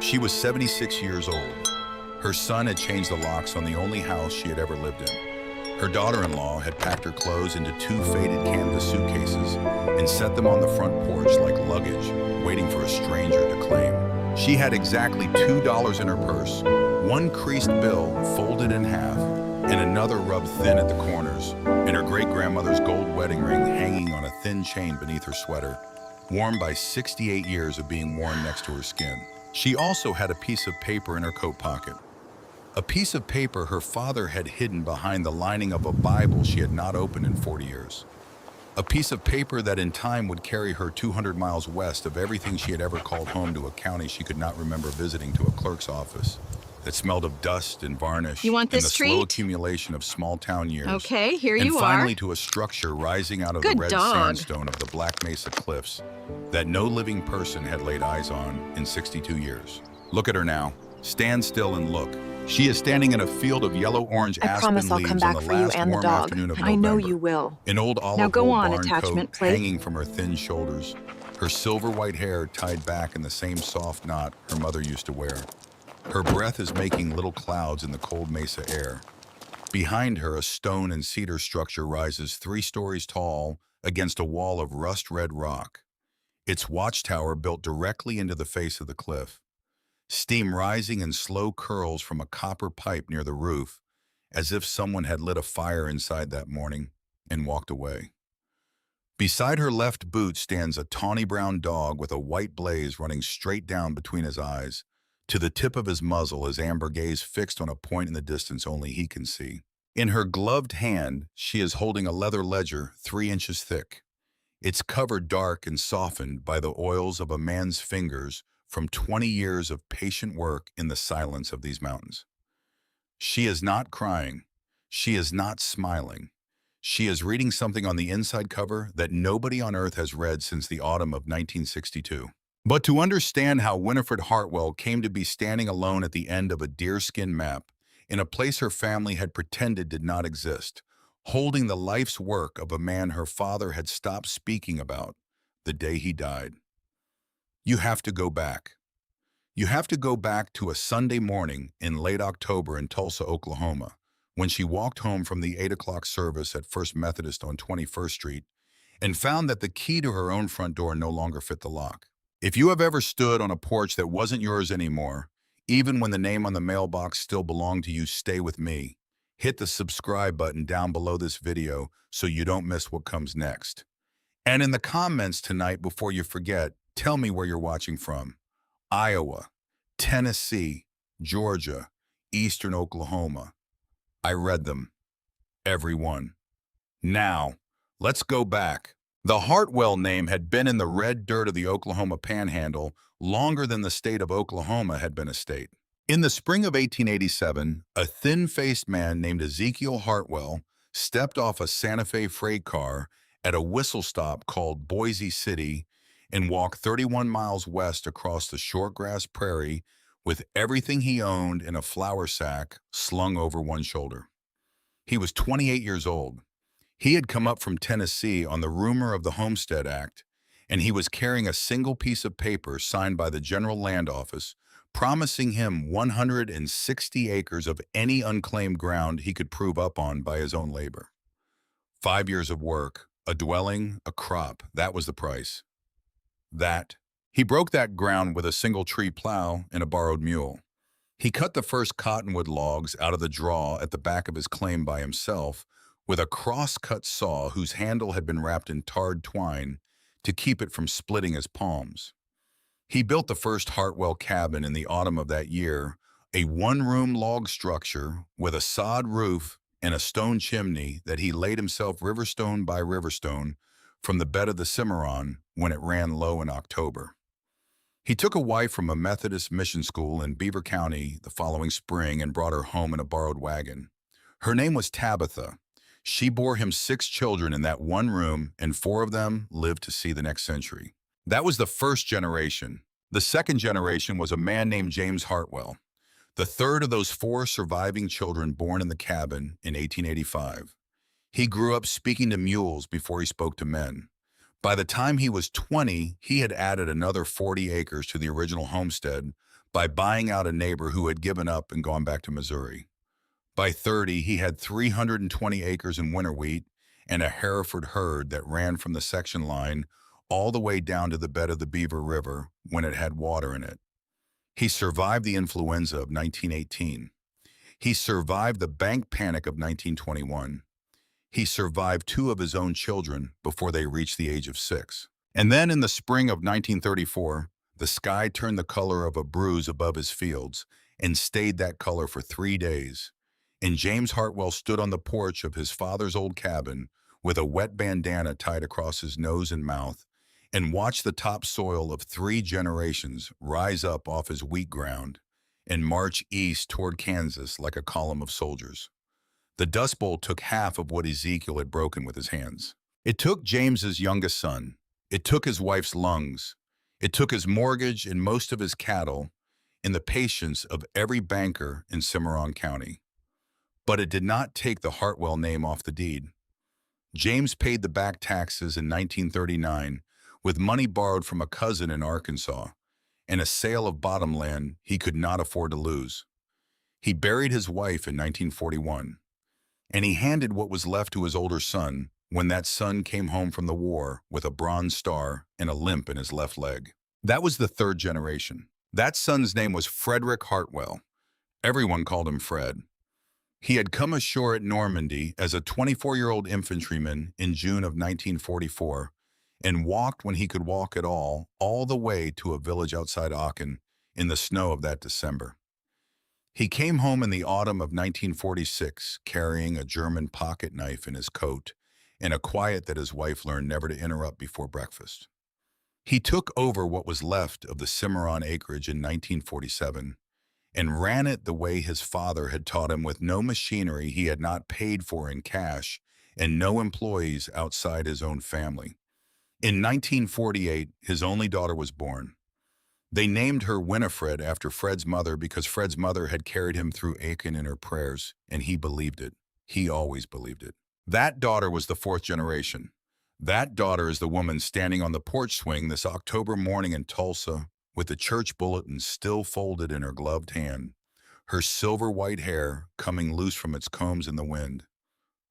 She was 76 years old. Her son had changed the locks on the only house she had ever lived in. Her daughter-in-law had packed her clothes into 2 faded canvas suitcases and set them on the front porch like luggage, waiting for a stranger to claim. She had exactly $2 in her purse, one creased bill folded in half, and another rubbed thin at the corners, and her great-grandmother's gold wedding ring hanging on a thin chain beneath her sweater, worn by 68 years of being worn next to her skin. She also had a piece of paper in her coat pocket. A piece of paper her father had hidden behind the lining of a Bible she had not opened in 40 years. A piece of paper that in time would carry her 200 miles west of everything she had ever called home to a county she could not remember visiting, to a clerk's office that smelled of dust and varnish You want and this the treat? slow accumulation of small-town years. Okay, here and you finally are. to a structure rising out of the Good red dog. sandstone of the Black Mesa cliffs that no living person had laid eyes on in 62 years. Look at her now. Stand still and look. She is standing in a field of yellow-orange I aspen promise I'll leaves come on back the for you last and the warm dog. afternoon of I November. know you will. An old olive Now go wool on, barn attachment coat plate. hanging from her thin shoulders, her silver white hair tied back in the same soft knot her mother used to wear. Her breath is making little clouds in the cold mesa air. Behind her, a stone and cedar structure rises 3 stories tall against a wall of rust-red rock. Its watchtower built directly into the face of the cliff. Steam rising in slow curls from a copper pipe near the roof, as if someone had lit a fire inside that morning and walked away. Beside her left boot stands a tawny brown dog with a white blaze running straight down between his eyes. To the tip of his muzzle, his amber gaze fixed on a point in the distance only he can see. In her gloved hand, she is holding a leather ledger 3 inches thick. It's covered dark and softened by the oils of a man's fingers from 20 years of patient work in the silence of these mountains. She is not crying. She is not smiling. She is reading something on the inside cover that nobody on earth has read since the autumn of 1962. But to understand how Winifred Hartwell came to be standing alone at the end of a deerskin map, in a place her family had pretended did not exist, holding the life's work of a man her father had stopped speaking about the day he died, you have to go back. You have to go back to a Sunday morning in late October in Tulsa, Oklahoma, when she walked home from the 8 o'clock service at First Methodist on 21st Street and found that the key to her own front door no longer fit the lock. If you have ever stood on a porch that wasn't yours anymore, even when the name on the mailbox still belonged to you, stay with me. Hit the subscribe button down below this video so you don't miss what comes next. And in the comments tonight, before you forget, tell me where you're watching from. Iowa, Tennessee, Georgia, Eastern Oklahoma. I read them. Every one. Now, let's go back. The Hartwell name had been in the red dirt of the Oklahoma Panhandle longer than the state of Oklahoma had been a state. In the spring of 1887, a thin-faced man named Ezekiel Hartwell stepped off a Santa Fe freight car at a whistle stop called Boise City and walked 31 miles west across the shortgrass prairie with everything he owned in a flour sack slung over one shoulder. He was 28 years old. He had come up from Tennessee on the rumor of the Homestead Act, and he was carrying a single piece of paper signed by the General Land Office, promising him 160 acres of any unclaimed ground he could prove up on by his own labor. 5 years of work, a dwelling, a crop, that was the price. He broke that ground with a single tree plow and a borrowed mule. He cut the first cottonwood logs out of the draw at the back of his claim by himself with a cross-cut saw whose handle had been wrapped in tarred twine to keep it from splitting his palms. He built the first Hartwell cabin in the autumn of that year, a one-room log structure with a sod roof and a stone chimney that he laid himself riverstone by riverstone from the bed of the Cimarron when it ran low in October. He took a wife from a Methodist mission school in Beaver County the following spring and brought her home in a borrowed wagon. Her name was Tabitha. She bore him 6 children in that one room, and 4 of them lived to see the next century. That was the first generation. The second generation was a man named James Hartwell, the third of those 4 surviving children born in the cabin in 1885. He grew up speaking to mules before he spoke to men. By the time he was 20, he had added another 40 acres to the original homestead, by buying out a neighbor who had given up and gone back to Missouri. By 30, he had 320 acres in winter wheat and a Hereford herd that ran from the section line all the way down to the bed of the Beaver River when it had water in it. He survived the influenza of 1918. He survived the bank panic of 1921. He survived two of his own children before they reached the age of 6. And then in the spring of 1934, the sky turned the color of a bruise above his fields and stayed that color for 3 days. And James Hartwell stood on the porch of his father's old cabin with a wet bandana tied across his nose and mouth and watched the topsoil of 3 generations rise up off his wheat ground and march east toward Kansas like a column of soldiers. The Dust Bowl took half of what Ezekiel had broken with his hands. It took James's youngest son. It took his wife's lungs. It took his mortgage and most of his cattle and the patience of every banker in Cimarron County. But it did not take the Hartwell name off the deed. James paid the back taxes in 1939 with money borrowed from a cousin in Arkansas and a sale of bottomland he could not afford to lose. He buried his wife in 1941, and he handed what was left to his older son when that son came home from the war with a bronze star and a limp in his left leg. That was the 3rd generation. That son's name was Frederick Hartwell. Everyone called him Fred. He had come ashore at Normandy as a 24-year-old infantryman in June of 1944 and walked when he could walk at all the way to a village outside Aachen in the snow of that December. He came home in the autumn of 1946 carrying a German pocket knife in his coat and a quiet that his wife learned never to interrupt before breakfast. He took over what was left of the Cimarron acreage in 1947 and ran it the way his father had taught him, with no machinery he had not paid for in cash and no employees outside his own family. In 1948, his only daughter was born. They named her Winifred after Fred's mother because Fred's mother had carried him through Aachen in her prayers, and he believed it. He always believed it. That daughter was the 4th generation. That daughter is the woman standing on the porch swing this October morning in Tulsa with the church bulletin still folded in her gloved hand, her silver white hair coming loose from its combs in the wind,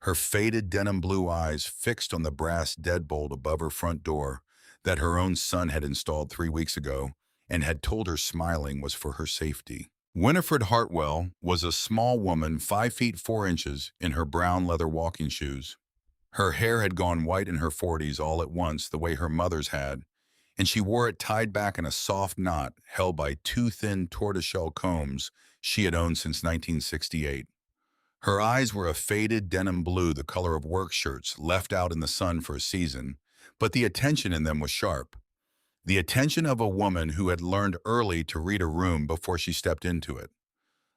her faded denim blue eyes fixed on the brass deadbolt above her front door that her own son had installed 3 weeks ago and had told her smiling was for her safety. Winifred Hartwell was a small woman 5 feet 4 inches in her brown leather walking shoes. Her hair had gone white in her 40s all at once the way her mother's had, and she wore it tied back in a soft knot held by 2 thin tortoiseshell combs she had owned since 1968. Her eyes were a faded denim blue, the color of work shirts left out in the sun for a season, but the attention in them was sharp. The attention of a woman who had learned early to read a room before she stepped into it.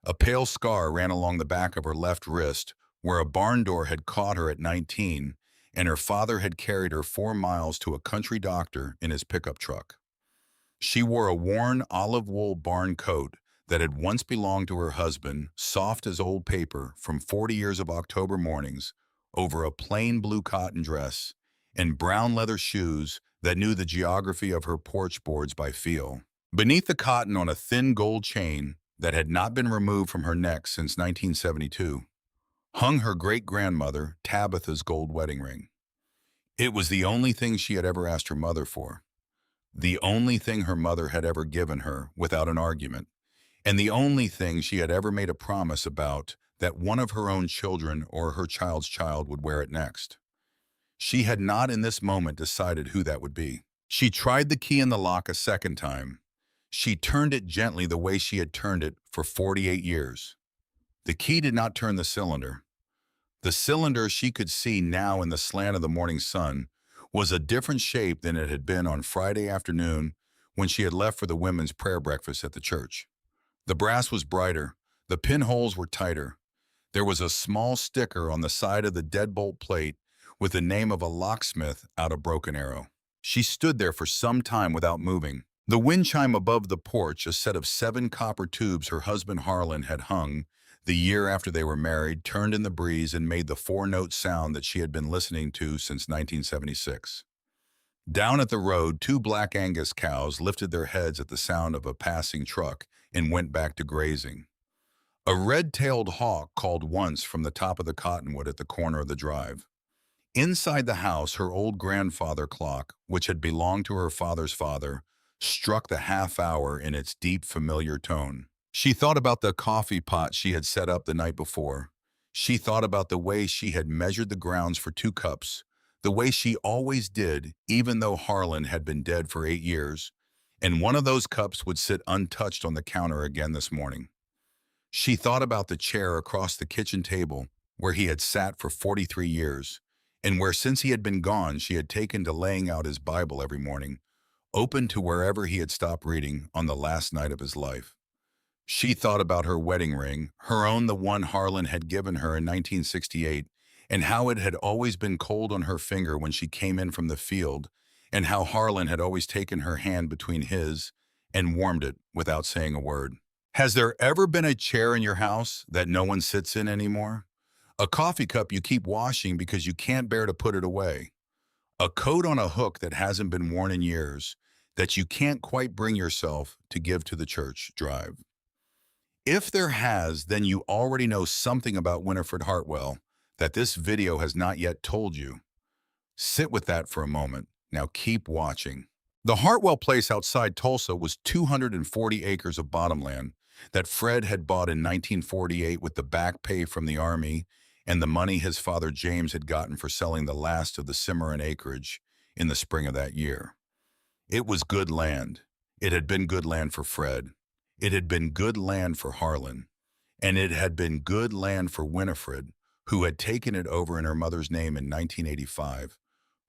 A pale scar ran along the back of her left wrist where a barn door had caught her at 19, and her father had carried her 4 miles to a country doctor in his pickup truck. She wore a worn olive wool barn coat that had once belonged to her husband, soft as old paper from 40 years of October mornings, over a plain blue cotton dress, and brown leather shoes that knew the geography of her porch boards by feel. Beneath the cotton on a thin gold chain that had not been removed from her neck since 1972, hung her great-grandmother Tabitha's gold wedding ring. It was the only thing she had ever asked her mother for, the only thing her mother had ever given her without an argument, and the only thing she had ever made a promise about that one of her own children or her child's child would wear it next. She had not in this moment decided who that would be. She tried the key in the lock a second time. She turned it gently the way she had turned it for 48 years. The key did not turn the cylinder. The cylinder she could see now in the slant of the morning sun was a different shape than it had been on Friday afternoon when she had left for the women's prayer breakfast at the church. The brass was brighter. The pinholes were tighter. There was a small sticker on the side of the deadbolt plate with the name of a locksmith out of Broken Arrow. She stood there for some time without moving. The wind chime above the porch, a set of 7 copper tubes her husband Harlan had hung the year after they were married, turned in the breeze and made the 4-note sound that she had been listening to since 1976. Down at the road, 2 black Angus cows lifted their heads at the sound of a passing truck and went back to grazing. A red-tailed hawk called once from the top of the cottonwood at the corner of the drive. Inside the house, her old grandfather clock, which had belonged to her father's father, struck the half hour in its deep, familiar tone. She thought about the coffee pot she had set up the night before. She thought about the way she had measured the grounds for 2 cups, the way she always did, even though Harlan had been dead for 8 years, and one of those cups would sit untouched on the counter again this morning. She thought about the chair across the kitchen table where he had sat for 43 years, and where since he had been gone she had taken to laying out his Bible every morning, open to wherever he had stopped reading on the last night of his life. She thought about her wedding ring, her own, the one Harlan had given her in 1968, and how it had always been cold on her finger when she came in from the field, and how Harlan had always taken her hand between his and warmed it without saying a word. Has there ever been a chair in your house that no one sits in anymore? A coffee cup you keep washing because you can't bear to put it away? A coat on a hook that hasn't been worn in years, that you can't quite bring yourself to give to the church drive? If there has, then you already know something about Winifred Hartwell that this video has not yet told you. Sit with that for a moment. Now keep watching. The Hartwell place outside Tulsa was 240 acres of bottomland that Fred had bought in 1948 with the back pay from the Army and the money his father James had gotten for selling the last of the Cimarron acreage in the spring of that year. It was good land. It had been good land for Fred. It had been good land for Harlan. And it had been good land for Winifred, who had taken it over in her mother's name in 1985,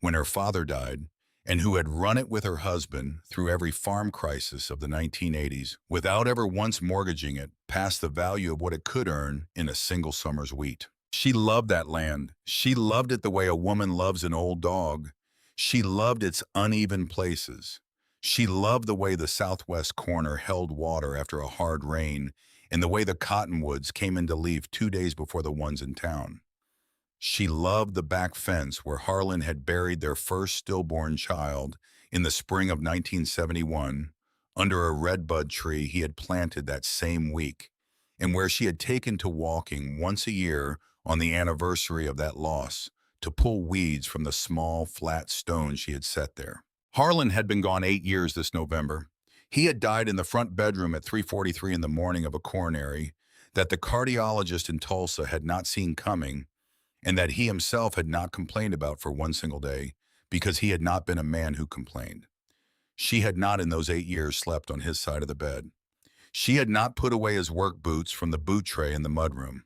when her father died, and who had run it with her husband through every farm crisis of the 1980s without ever once mortgaging it past the value of what it could earn in a single summer's wheat. She loved that land. She loved it the way a woman loves an old dog. She loved its uneven places. She loved the way the southwest corner held water after a hard rain and the way the cottonwoods came into leaf 2 days before the ones in town. She loved the back fence where Harlan had buried their first stillborn child in the spring of 1971 under a redbud tree he had planted that same week, and where she had taken to walking once a year on the anniversary of that loss to pull weeds from the small, flat stones she had set there. Harlan had been gone 8 years this November. He had died in the front bedroom at 3:43 in the morning of a coronary that the cardiologist in Tulsa had not seen coming, and that he himself had not complained about for one single day because he had not been a man who complained. She had not in those 8 years slept on his side of the bed. She had not put away his work boots from the boot tray in the mudroom.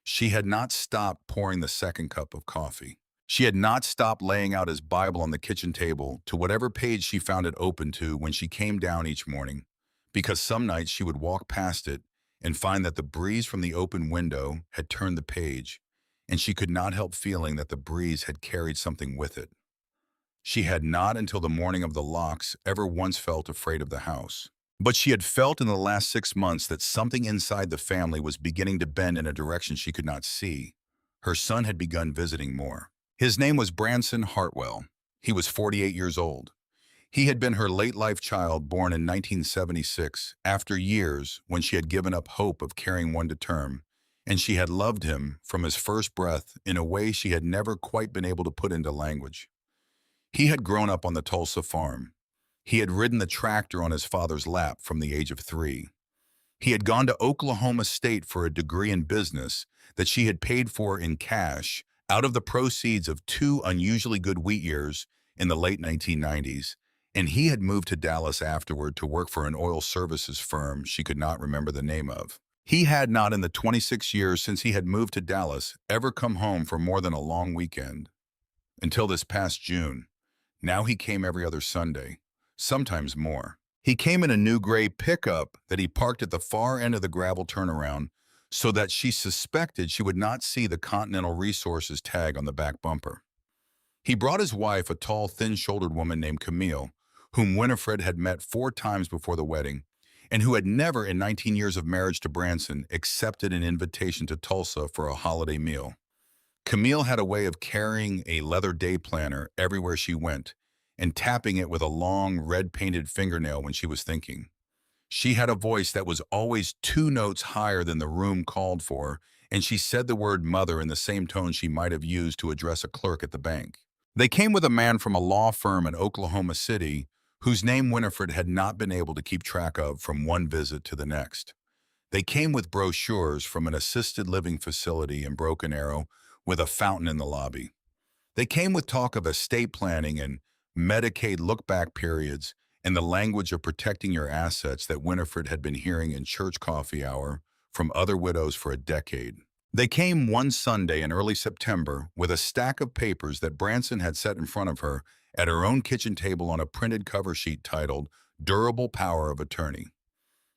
She had not stopped pouring the second cup of coffee. She had not stopped laying out his Bible on the kitchen table to whatever page she found it open to when she came down each morning, because some nights she would walk past it and find that the breeze from the open window had turned the page, and she could not help feeling that the breeze had carried something with it. She had not until the morning of the locks ever once felt afraid of the house. But she had felt in the last 6 months that something inside the family was beginning to bend in a direction she could not see. Her son had begun visiting more. His name was Branson Hartwell. He was 48 years old. He had been her late-life child, born in 1976, after years when she had given up hope of carrying one to term, and she had loved him from his first breath in a way she had never quite been able to put into language. He had grown up on the Tulsa farm. He had ridden the tractor on his father's lap from the age of 3. He had gone to Oklahoma State for a degree in business that she had paid for in cash out of the proceeds of 2 unusually good wheat years in the late 1990s, and he had moved to Dallas afterward to work for an oil services firm she could not remember the name of. He had not in the 26 years since he had moved to Dallas ever come home for more than a long weekend. Until this past June. Now he came every other Sunday, sometimes more. He came in a new gray pickup that he parked at the far end of the gravel turnaround so that she suspected she would not see the Continental Resources tag on the back bumper. He brought his wife, a tall, thin-shouldered woman named Camille, whom Winifred had met 4 times before the wedding, and who had never in 19 years of marriage to Branson accepted an invitation to Tulsa for a holiday meal. Camille had a way of carrying a leather day planner everywhere she went and tapping it with a long, red-painted fingernail when she was thinking. She had a voice that was always 2 notes higher than the room called for, and she said the word mother in the same tone she might have used to address a clerk at the bank. They came with a man from a law firm in Oklahoma City whose name Winifred had not been able to keep track of from one visit to the next. They came with brochures from an assisted living facility in Broken Arrow with a fountain in the lobby. They came with talk of estate planning and Medicaid look-back periods and the language of protecting your assets that Winifred had been hearing in church coffee hour from other widows for a decade. They came one Sunday in early September with a stack of papers that Branson had set in front of her at her own kitchen table on a printed cover sheet titled Durable Power of Attorney.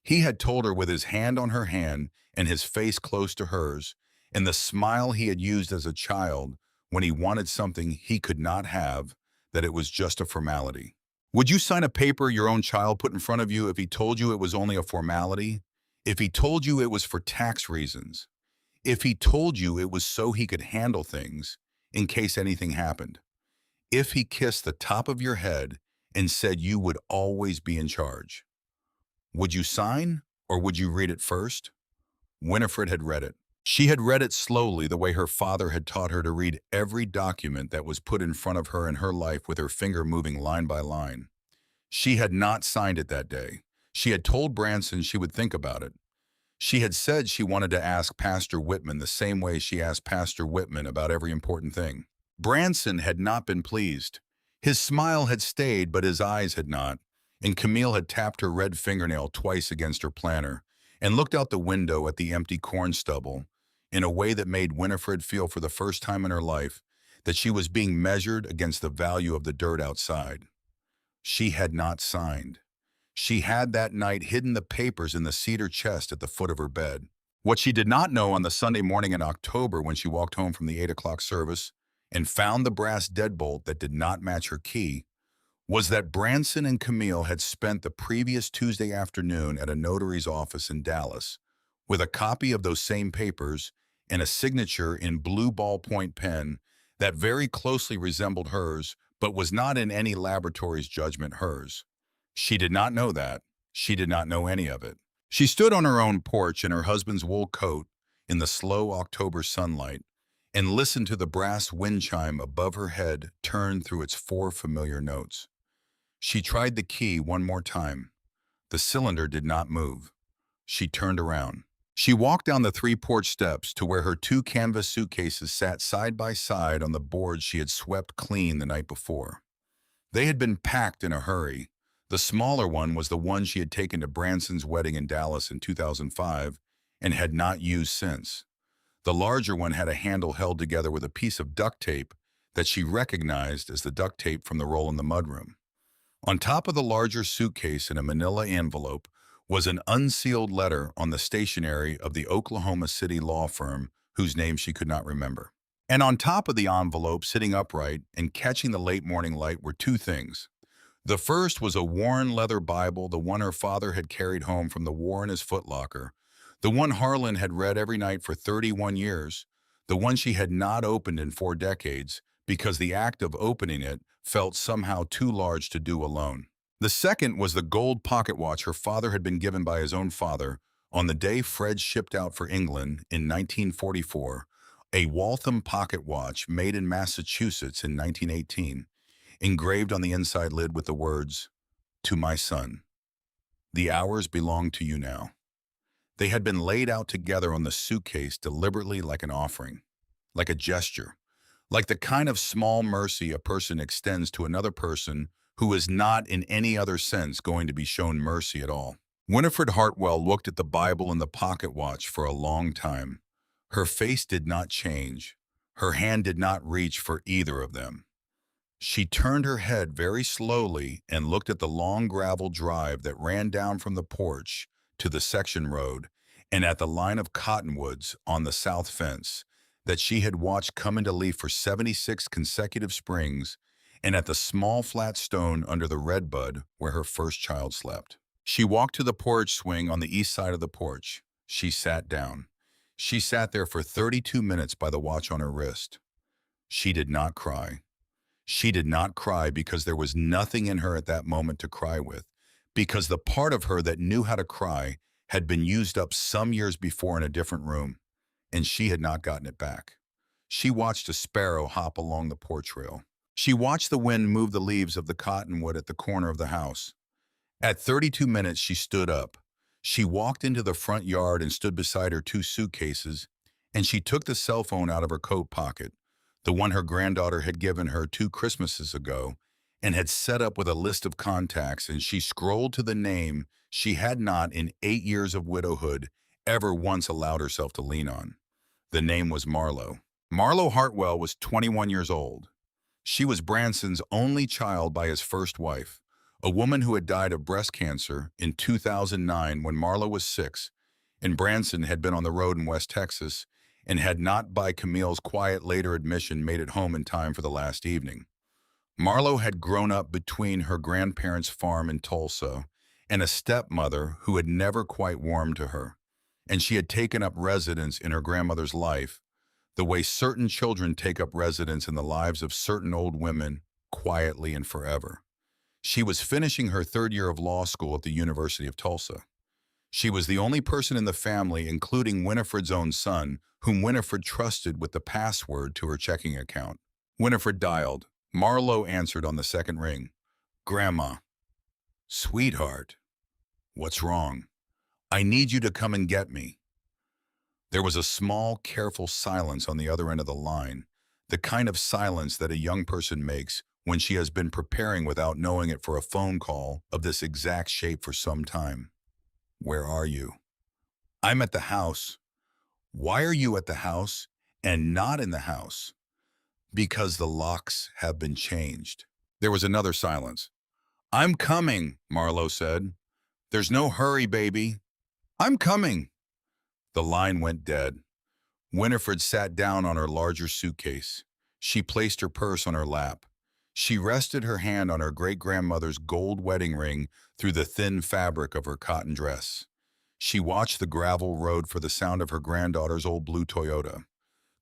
He had told her with his hand on her hand and his face close to hers, and the smile he had used as a child when he wanted something he could not have, that it was just a formality. Would you sign a paper your own child put in front of you if he told you it was only a formality? If he told you it was for tax reasons? If he told you it was so he could handle things in case anything happened? If he kissed the top of your head and said you would always be in charge? Would you sign, or would you read it first? Winifred had read it. She had read it slowly the way her father had taught her to read every document that was put in front of her in her life with her finger moving line by line. She had not signed it that day. She had told Branson she would think about it. She had said she wanted to ask Pastor Whitman the same way she asked Pastor Whitman about every important thing. Branson had not been pleased. His smile had stayed, but his eyes had not, and Camille had tapped her red fingernail twice against her planner and looked out the window at the empty corn stubble in a way that made Winifred feel for the first time in her life that she was being measured against the value of the dirt outside. She had not signed. She had that night hidden the papers in the cedar chest at the foot of her bed. What she did not know on the Sunday morning in October when she walked home from the 8 o'clock service and found the brass deadbolt that did not match her key was that Branson and Camille had spent the previous Tuesday afternoon at a notary's office in Dallas with a copy of those same papers and a signature in blue ballpoint pen that very closely resembled hers but was not in any laboratory's judgment hers. She did not know that. She did not know any of it. She stood on her own porch in her husband's wool coat in the slow October sunlight and listened to the brass wind chime above her head turn through its 4 familiar notes. She tried the key one more time. The cylinder did not move. She turned around. She walked down the 3 porch steps to where her 2 canvas suitcases sat side by side on the boards she had swept clean the night before. They had been packed in a hurry. The smaller one was the one she had taken to Branson's wedding in Dallas in 2005 and had not used since. The larger one had a handle held together with a piece of duct tape that she recognized as the duct tape from the roll in the mudroom. On top of the larger suitcase in a manila envelope was an unsealed letter on the stationery of the Oklahoma City law firm whose name she could not remember. And on top of the envelope, sitting upright and catching the late morning light, were 2 things. The first was a worn leather Bible, the one her father had carried home from the war in his footlocker, the one Harlan had read every night for 31 years, the one she had not opened in 4 decades because the act of opening it felt somehow too large to do alone. The second was the gold pocket watch her father had been given by his own father on the day Fred shipped out for England in 1944, a Waltham pocket watch made in Massachusetts in 1918, engraved on the inside lid with the words, "To my son. The hours belong to you now." They had been laid out together on the suitcase deliberately like an offering, like a gesture, like the kind of small mercy a person extends to another person who is not in any other sense going to be shown mercy at all. Winifred Hartwell looked at the Bible and the pocket watch for a long time. Her face did not change. Her hand did not reach for either of them. She turned her head very slowly and looked at the long gravel drive that ran down from the porch to the section road and at the line of cottonwoods on the south fence that she had watched come into leaf for 76 consecutive springs, and at the small flat stone under the redbud where her first child slept. She walked to the porch swing on the east side of the porch. She sat down. She sat there for 32 minutes by the watch on her wrist. She did not cry. She did not cry because there was nothing in her at that moment to cry with, because the part of her that knew how to cry had been used up some years before in a different room, and she had not gotten it back. She watched a sparrow hop along the porch rail. She watched the wind move the leaves of the cottonwood at the corner of the house. At 32 minutes, she stood up. She walked into the front yard and stood beside her two suitcases, and she took the cell phone out of her coat pocket, the one her granddaughter had given her 2 Christmases ago, and had set up with a list of contacts, and she scrolled to the name she had not, in 8 years of widowhood, ever once allowed herself to lean on. The name was Marlo. Marlo Hartwell was 21 years old. She was Branson's only child by his first wife, a woman who had died of breast cancer in 2009 when Marlo was 6, and Branson had been on the road in West Texas and had not, by Camille's quiet later admission, made it home in time for the last evening. Marlo had grown up between her grandparents' farm in Tulsa and a stepmother who had never quite warmed to her, and she had taken up residence in her grandmother's life the way certain children take up residence in the lives of certain old women, quietly and forever. She was finishing her 3rd year of law school at the University of Tulsa. She was the only person in the family, including Winifred's own son, whom Winifred trusted with the password to her checking account. Winifred dialed. Marlo answered on the second ring. "Grandma." "Sweetheart." "What's wrong?" "I need you to come and get me." There was a small, careful silence on the other end of the line, the kind of silence that a young person makes when she has been preparing without knowing it for a phone call of this exact shape for some time. "Where are you?" "I'm at the house." "Why are you at the house and not in the house?" "Because the locks have been changed." There was another silence. "I'm coming," Marlo said. "There's no hurry, baby." "I'm coming." The line went dead. Winifred sat down on her larger suitcase. She placed her purse on her lap. She rested her hand on her great-grandmother's gold wedding ring through the thin fabric of her cotton dress. She watched the gravel road for the sound of her granddaughter's old blue Toyota.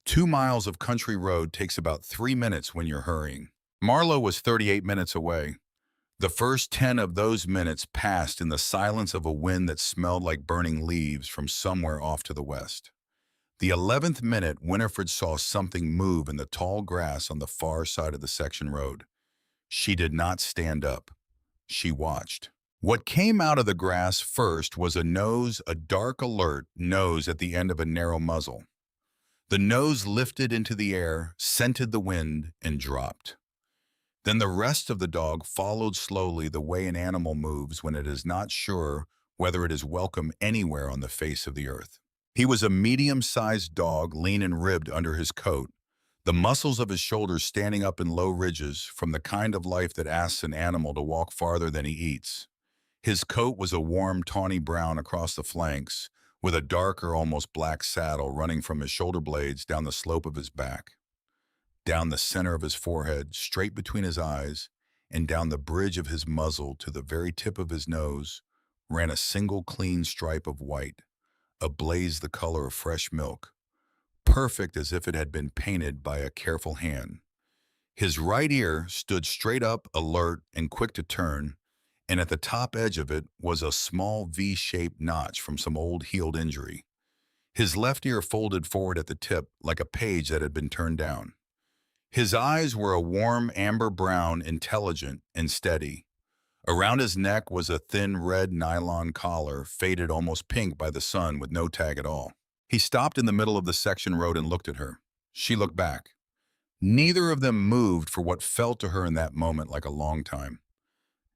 2 miles of country road takes about 3 minutes when you're hurrying. Marlo was 38 minutes away. The first 10 of those minutes passed in the silence of a wind that smelled like burning leaves from somewhere off to the west. The 11th minute, Winifred saw something move in the tall grass on the far side of the section road. She did not stand up. She watched. What came out of the grass first was a nose, a dark, alert nose at the end of a narrow muzzle. The nose lifted into the air, scented the wind, and dropped. Then the rest of the dog followed slowly, the way an animal moves when it is not sure whether it is welcome anywhere on the face of the earth. He was a medium-sized dog, lean and ribbed under his coat, the muscles of his shoulders standing up in low ridges from the kind of life that asks an animal to walk farther than he eats. His coat was a warm, tawny brown across the flanks, with a darker, almost black saddle running from his shoulder blades down the slope of his back, down the center of his forehead, straight between his eyes, and down the bridge of his muzzle to the very tip of his nose ran a single clean stripe of white, ablaze the color of fresh milk, perfect as if it had been painted by a careful hand. His right ear stood straight up, alert and quick to turn, and at the top edge of it was a small V-shaped notch from some old healed injury. His left ear folded forward at the tip like a page that had been turned down. His eyes were a warm amber brown, intelligent and steady. Around his neck was a thin red nylon collar, faded almost pink by the sun with no tag at all. He stopped in the middle of the section road and looked at her. She looked back. Neither of them moved for what felt to her in that moment like a long time.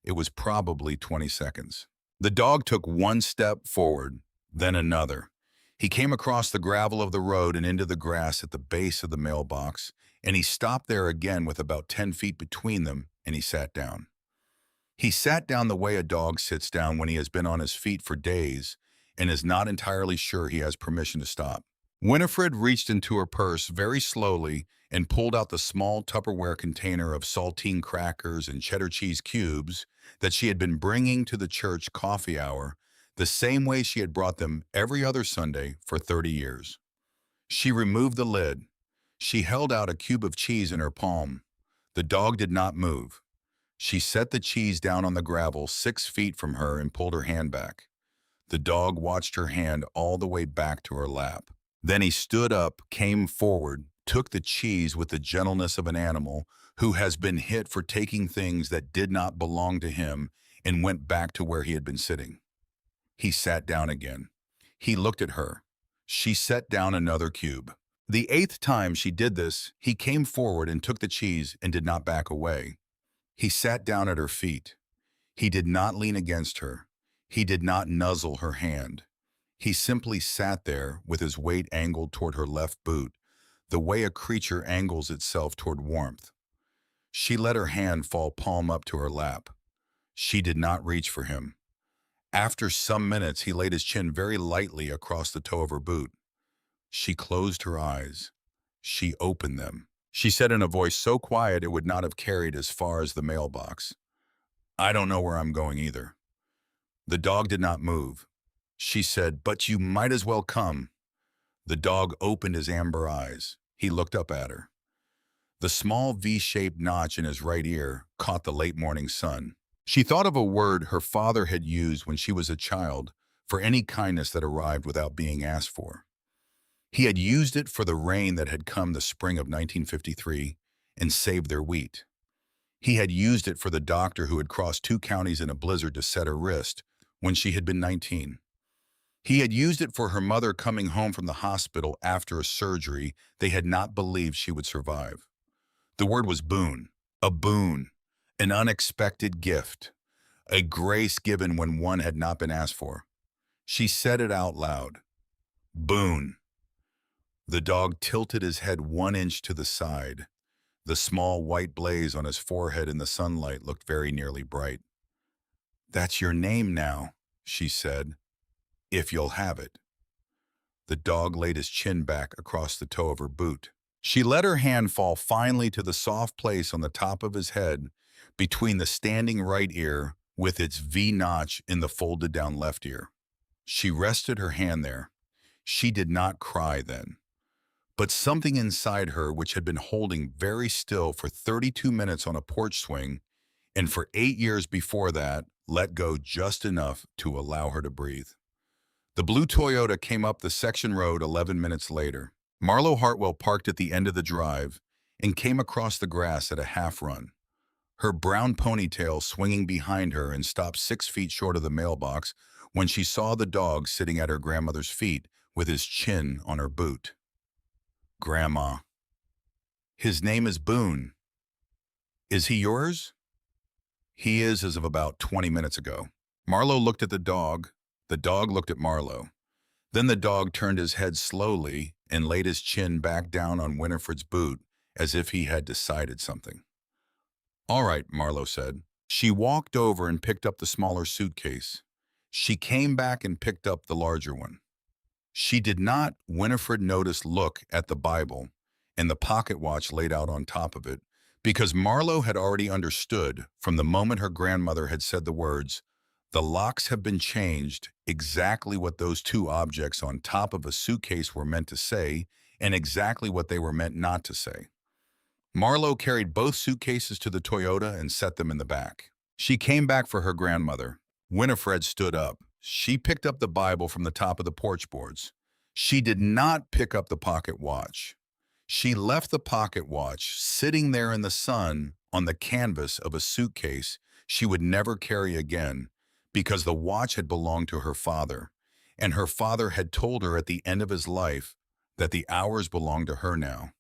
It was probably 20 seconds. The dog took one step forward, then another. He came across the gravel of the road and into the grass at the base of the mailbox, and he stopped there again with about 10 feet between them, and he sat down. He sat down the way a dog sits down when he has been on his feet for days and is not entirely sure he has permission to stop. Winifred reached into her purse very slowly and pulled out the small Tupperware container of saltine crackers and cheddar cheese cubes that she had been bringing to the church coffee hour the same way she had brought them every other Sunday for 30 years. She removed the lid. She held out a cube of cheese in her palm. The dog did not move. She set the cheese down on the gravel 6 feet from her and pulled her hand back. The dog watched her hand all the way back to her lap. Then he stood up, came forward, took the cheese with the gentleness of an animal who has been hit for taking things that did not belong to him, and went back to where he had been sitting. He sat down again. He looked at her. She set down another cube. The 8th time she did this, he came forward and took the cheese and did not back away. He sat down at her feet. He did not lean against her. He did not nuzzle her hand. He simply sat there with his weight angled toward her left boot, the way a creature angles itself toward warmth. She let her hand fall palm up to her lap. She did not reach for him. After some minutes, he laid his chin very lightly across the toe of her boot. She closed her eyes. She opened them. She said in a voice so quiet it would not have carried as far as the mailbox, "I don't know where I'm going either." The dog did not move. She said, "But you might as well come." The dog opened his amber eyes. He looked up at her. The small V-shaped notch in his right ear caught the late morning sun. She thought of a word her father had used when she was a child for any kindness that arrived without being asked for. He had used it for the rain that had come the spring of 1953 and saved their wheat. He had used it for the doctor who had crossed 2 counties in a blizzard to set her wrist when she had been 19. He had used it for her mother coming home from the hospital after a surgery they had not believed she would survive. The word was boon, an unexpected gift, a grace given when one had not been asked for. She said it out loud. Boon. The dog tilted his head 1 inch to the side. The small white blaze on his forehead in the sunlight looked very nearly bright. "That's your name now," she said, "if you'll have it." The dog laid his chin back across the toe of her boot. She let her hand fall finally to the soft place on the top of his head between the standing right ear with its V-notch in the folded down left ear. She rested her hand there. She did not cry then. But something inside her, which had been holding very still for 32 minutes on a porch swing, and for 8 years before that, let go just enough to allow her to breathe. The blue Toyota came up the section road 11 minutes later. Marlo Hartwell parked at the end of the drive and came across the grass at a half run, her brown ponytail swinging behind her, and stopped 6 feet short of the mailbox when she saw the dog sitting at her grandmother's feet with his chin on her boot. "Grandma. His name is Boone. Is he yours?" "He is as of about 20 minutes ago." Marlo looked at the dog looked at Marlo. Then the dog turned his head slowly and laid his chin back down on Winifred's boot as if he had decided something. "All right," Marlo said. She walked over and picked up the smaller suitcase. She came back and picked up the larger one. She did not, Winifred noticed, look at the Bible and the pocket watch laid out on top of it, because Marlo had already understood from the moment her grandmother had said the words, "The locks have been changed," exactly what those 2 objects on top of a suitcase were meant to say, and exactly what they were meant not to say. Marlo carried both suitcases to the Toyota and set them in the back. She came back for her grandmother. Winifred stood up. She picked up the Bible from the top of the porch boards. She did not pick up the pocket watch. She left the pocket watch sitting there in the sun on the canvas of a suitcase she would never carry again, because the watch had belonged to her father, and her father had told her at the end of his life that the hours belonged to her now,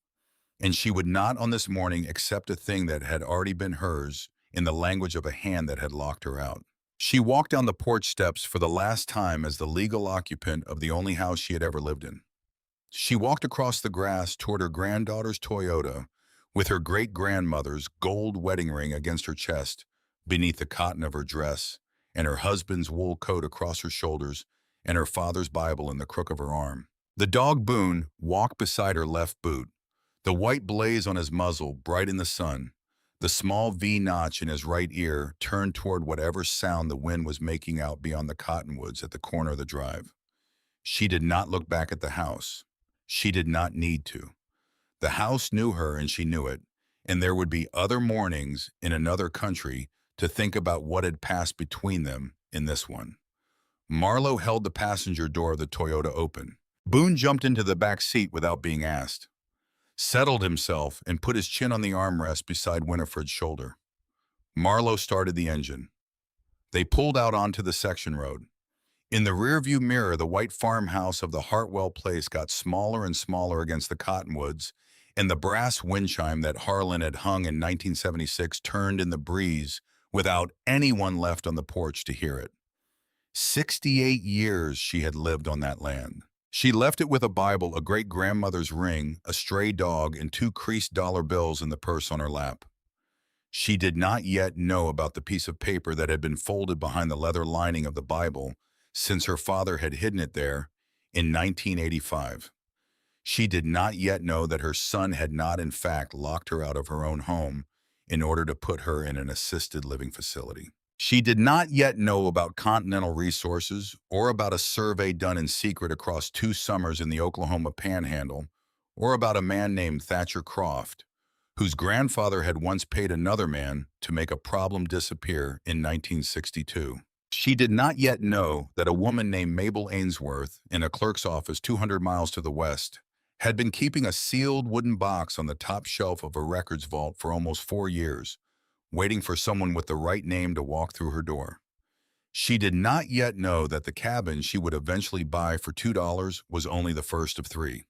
and she would not on this morning accept a thing that had already been hers in the language of a hand that had locked her out. She walked down the porch steps for the last time as the legal occupant of the only house she had ever lived in. She walked across the grass toward her granddaughter's Toyota with her great-grandmother's gold wedding ring against her chest beneath the cotton of her dress, and her husband's wool coat across her shoulders, and her father's Bible in the crook of her arm. The dog Boone walked beside her left boot, the white blaze on his muzzle bright in the sun, the small V-notch in his right ear turned toward whatever sound the wind was making out beyond the cottonwoods at the corner of the drive. She did not look back at the house. She did not need to. The house knew her and she knew it, and there would be other mornings in another country to think about what had passed between them in this one. Marlowe held the passenger door of the Toyota open. Boone jumped into the back seat without being asked, settled himself, and put his chin on the armrest beside Winifred's shoulder. Marlowe started the engine. They pulled out onto the section road. In the rearview mirror, the white farmhouse of the Hartwell place got smaller and smaller against the cottonwoods, and the brass wind chime that Harlan had hung in 1976 turned in the breeze without anyone left on the porch to hear it. 68 years she had lived on that land. She left it with a Bible, a great-grandmother's ring, a stray dog, and 2 creased dollar bills in the purse on her lap. She did not yet know about the piece of paper that had been folded behind the leather lining of the Bible since her father had hidden it there in 1985. She did not yet know that her son had not in fact locked her out of her own home in order to put her in an assisted living facility. She did not yet know about Continental Resources or about a survey done in secret across 2 summers in the Oklahoma Panhandle, or about a man named Thatcher Croft, whose grandfather had once paid another man to make a problem disappear in 1962. She did not yet know that a woman named Mabel Ainsworth, in a clerk's office 200 miles to the west, had been keeping a sealed wooden box on the top shelf of a records vault for almost 4 years, waiting for someone with the right name to walk through her door. She did not yet know that the cabin she would eventually buy for $2 was only the first of 3.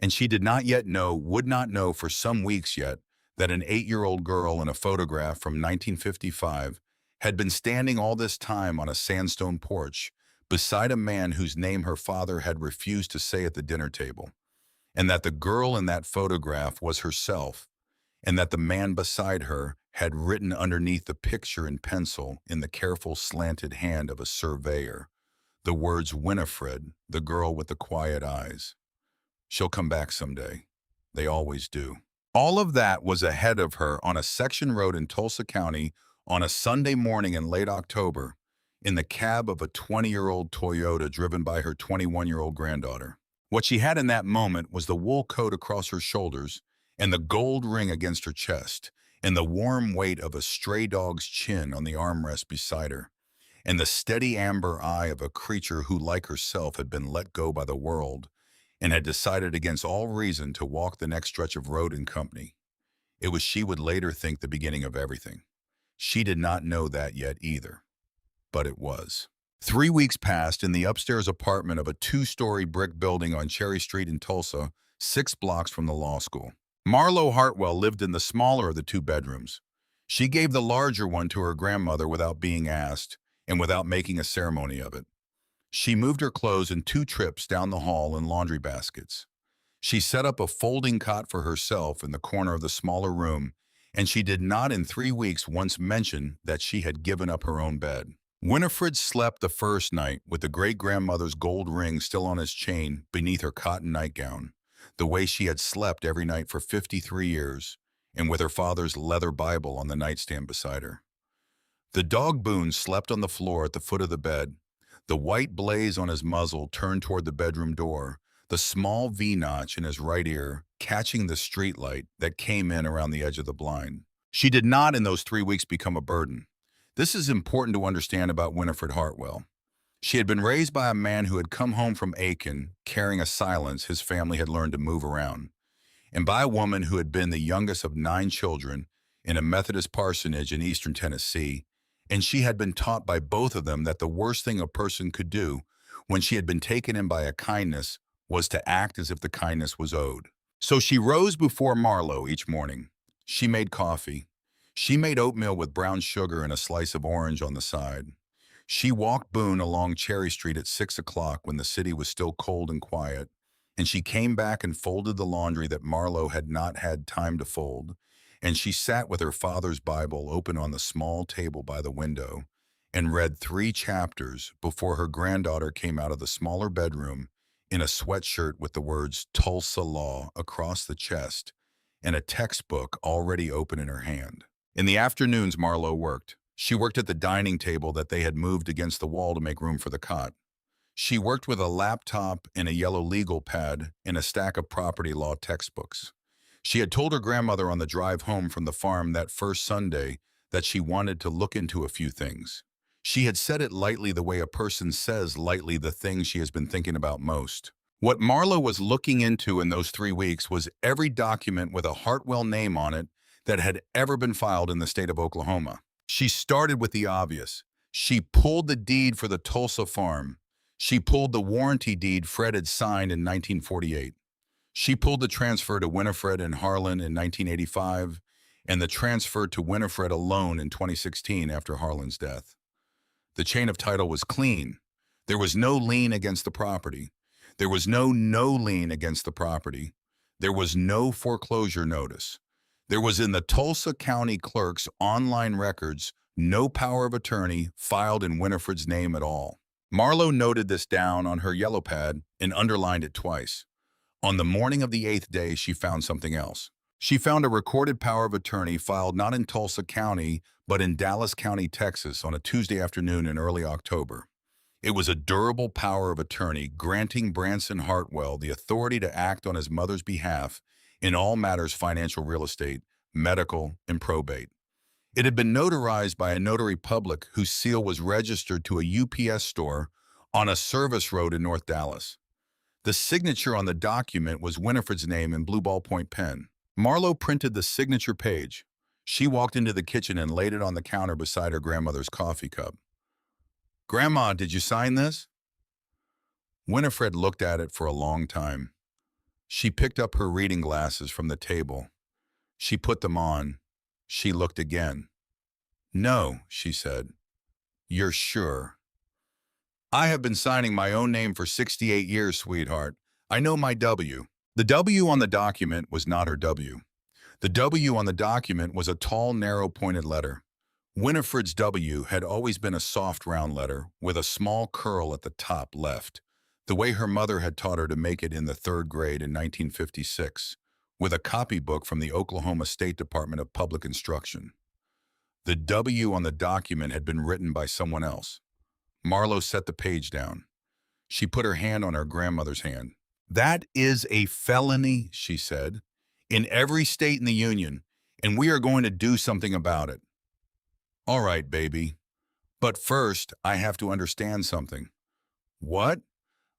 And she did not yet know, would not know for some weeks yet, that an 8-year-old girl in a photograph from 1955 had been standing all this time on a sandstone porch beside a man whose name her father had refused to say at the dinner table, and that the girl in that photograph was herself, and that the man beside her had written underneath the picture in pencil in the careful slanted hand of a surveyor the words Winifred, the girl with the quiet eyes. She'll come back someday. They always do. All of that was ahead of her on a section road in Tulsa County on a Sunday morning in late October, in the cab of a 20-year-old Toyota driven by her 21-year-old granddaughter. What she had in that moment was the wool coat across her shoulders and the gold ring against her chest, and the warm weight of a stray dog's chin on the armrest beside her, and the steady amber eye of a creature who, like herself, had been let go by the world and had decided against all reason to walk the next stretch of road in company. It was, she would later think, the beginning of everything. She did not know that yet either, but it was. 3 weeks passed in the upstairs apartment of a 2-story brick building on Cherry Street in Tulsa, 6 blocks from the law school. Marlowe Hartwell lived in the smaller of the 2 bedrooms. She gave the larger one to her grandmother without being asked and without making a ceremony of it. She moved her clothes in 2 trips down the hall in laundry baskets. She set up a folding cot for herself in the corner of the smaller room, and she did not in 3 weeks once mention that she had given up her own bed. Winifred slept the first night with the great-grandmother's gold ring still on his chain beneath her cotton nightgown, the way she had slept every night for 53 years, and with her father's leather Bible on the nightstand beside her. The dog Boone slept on the floor at the foot of the bed, the white blaze on his muzzle turned toward the bedroom door, the small V-notch in his right ear catching the streetlight that came in around the edge of the blind. She did not in those 3 weeks become a burden. This is important to understand about Winifred Hartwell. She had been raised by a man who had come home from Aiken carrying a silence his family had learned to move around, and by a woman who had been the youngest of 9 children in a Methodist parsonage in eastern Tennessee, and she had been taught by both of them that the worst thing a person could do when she had been taken in by a kindness was to act as if the kindness was owed. So she rose before Marlowe each morning. She made coffee. She made oatmeal with brown sugar and a slice of orange on the side. She walked Boone along Cherry Street at 6 o'clock when the city was still cold and quiet, and she came back and folded the laundry that Marlowe had not had time to fold, and she sat with her father's Bible open on the small table by the window and read 3 chapters before her granddaughter came out of the smaller bedroom in a sweatshirt with the words Tulsa Law across the chest and a textbook already open in her hand. In the afternoons, Marlowe worked. She worked at the dining table that they had moved against the wall to make room for the cot. She worked with a laptop and a yellow legal pad and a stack of property law textbooks. She had told her grandmother on the drive home from the farm that first Sunday that she wanted to look into a few things. She had said it lightly, the way a person says lightly the things she has been thinking about most. What Marlo was looking into in those 3 weeks was every document with a Hartwell name on it that had ever been filed in the state of Oklahoma. She started with the obvious. She pulled the deed for the Tulsa farm. She pulled the warranty deed Fred had signed in 1948. She pulled the transfer to Winifred and Harlan in 1985 and the transfer to Winifred alone in 2016 after Harlan's death. The chain of title was clean. There was no lien against the property. There was no lien against the property. There was no foreclosure notice. There was in the Tulsa County Clerk's online records no power of attorney filed in Winifred's name at all. Marlo noted this down on her yellow pad and underlined it twice. On the morning of the 8th day, she found something else. She found a recorded power of attorney filed not in Tulsa County, but in Dallas County, Texas, on a Tuesday afternoon in early October. It was a durable power of attorney granting Branson Hartwell the authority to act on his mother's behalf in all matters financial, real estate, medical, and probate. It had been notarized by a notary public whose seal was registered to a UPS store on a service road in North Dallas. The signature on the document was Winifred's name in blue ballpoint pen. Marlo printed the signature page. She walked into the kitchen and laid it on the counter beside her grandmother's coffee cup. "Grandma, did you sign this?" Winifred looked at it for a long time. She picked up her reading glasses from the table. She put them on. She looked again. "No," she said. "You're sure?" "I have been signing my own name for 68 years, sweetheart. I know my W." The W on the document was not her W. The W on the document was a tall, narrow-pointed letter. Winifred's W had always been a soft, round letter with a small curl at the top left, the way her mother had taught her to make it in the 3rd grade in 1956, with a copybook from the Oklahoma State Department of Public Instruction. The W on the document had been written by someone else. Marlo set the page down. She put her hand on her grandmother's hand. "That is a felony," she said, "in every state in the Union, and we are going to do something about it." "All right, baby. But first, I have to understand something." "What?"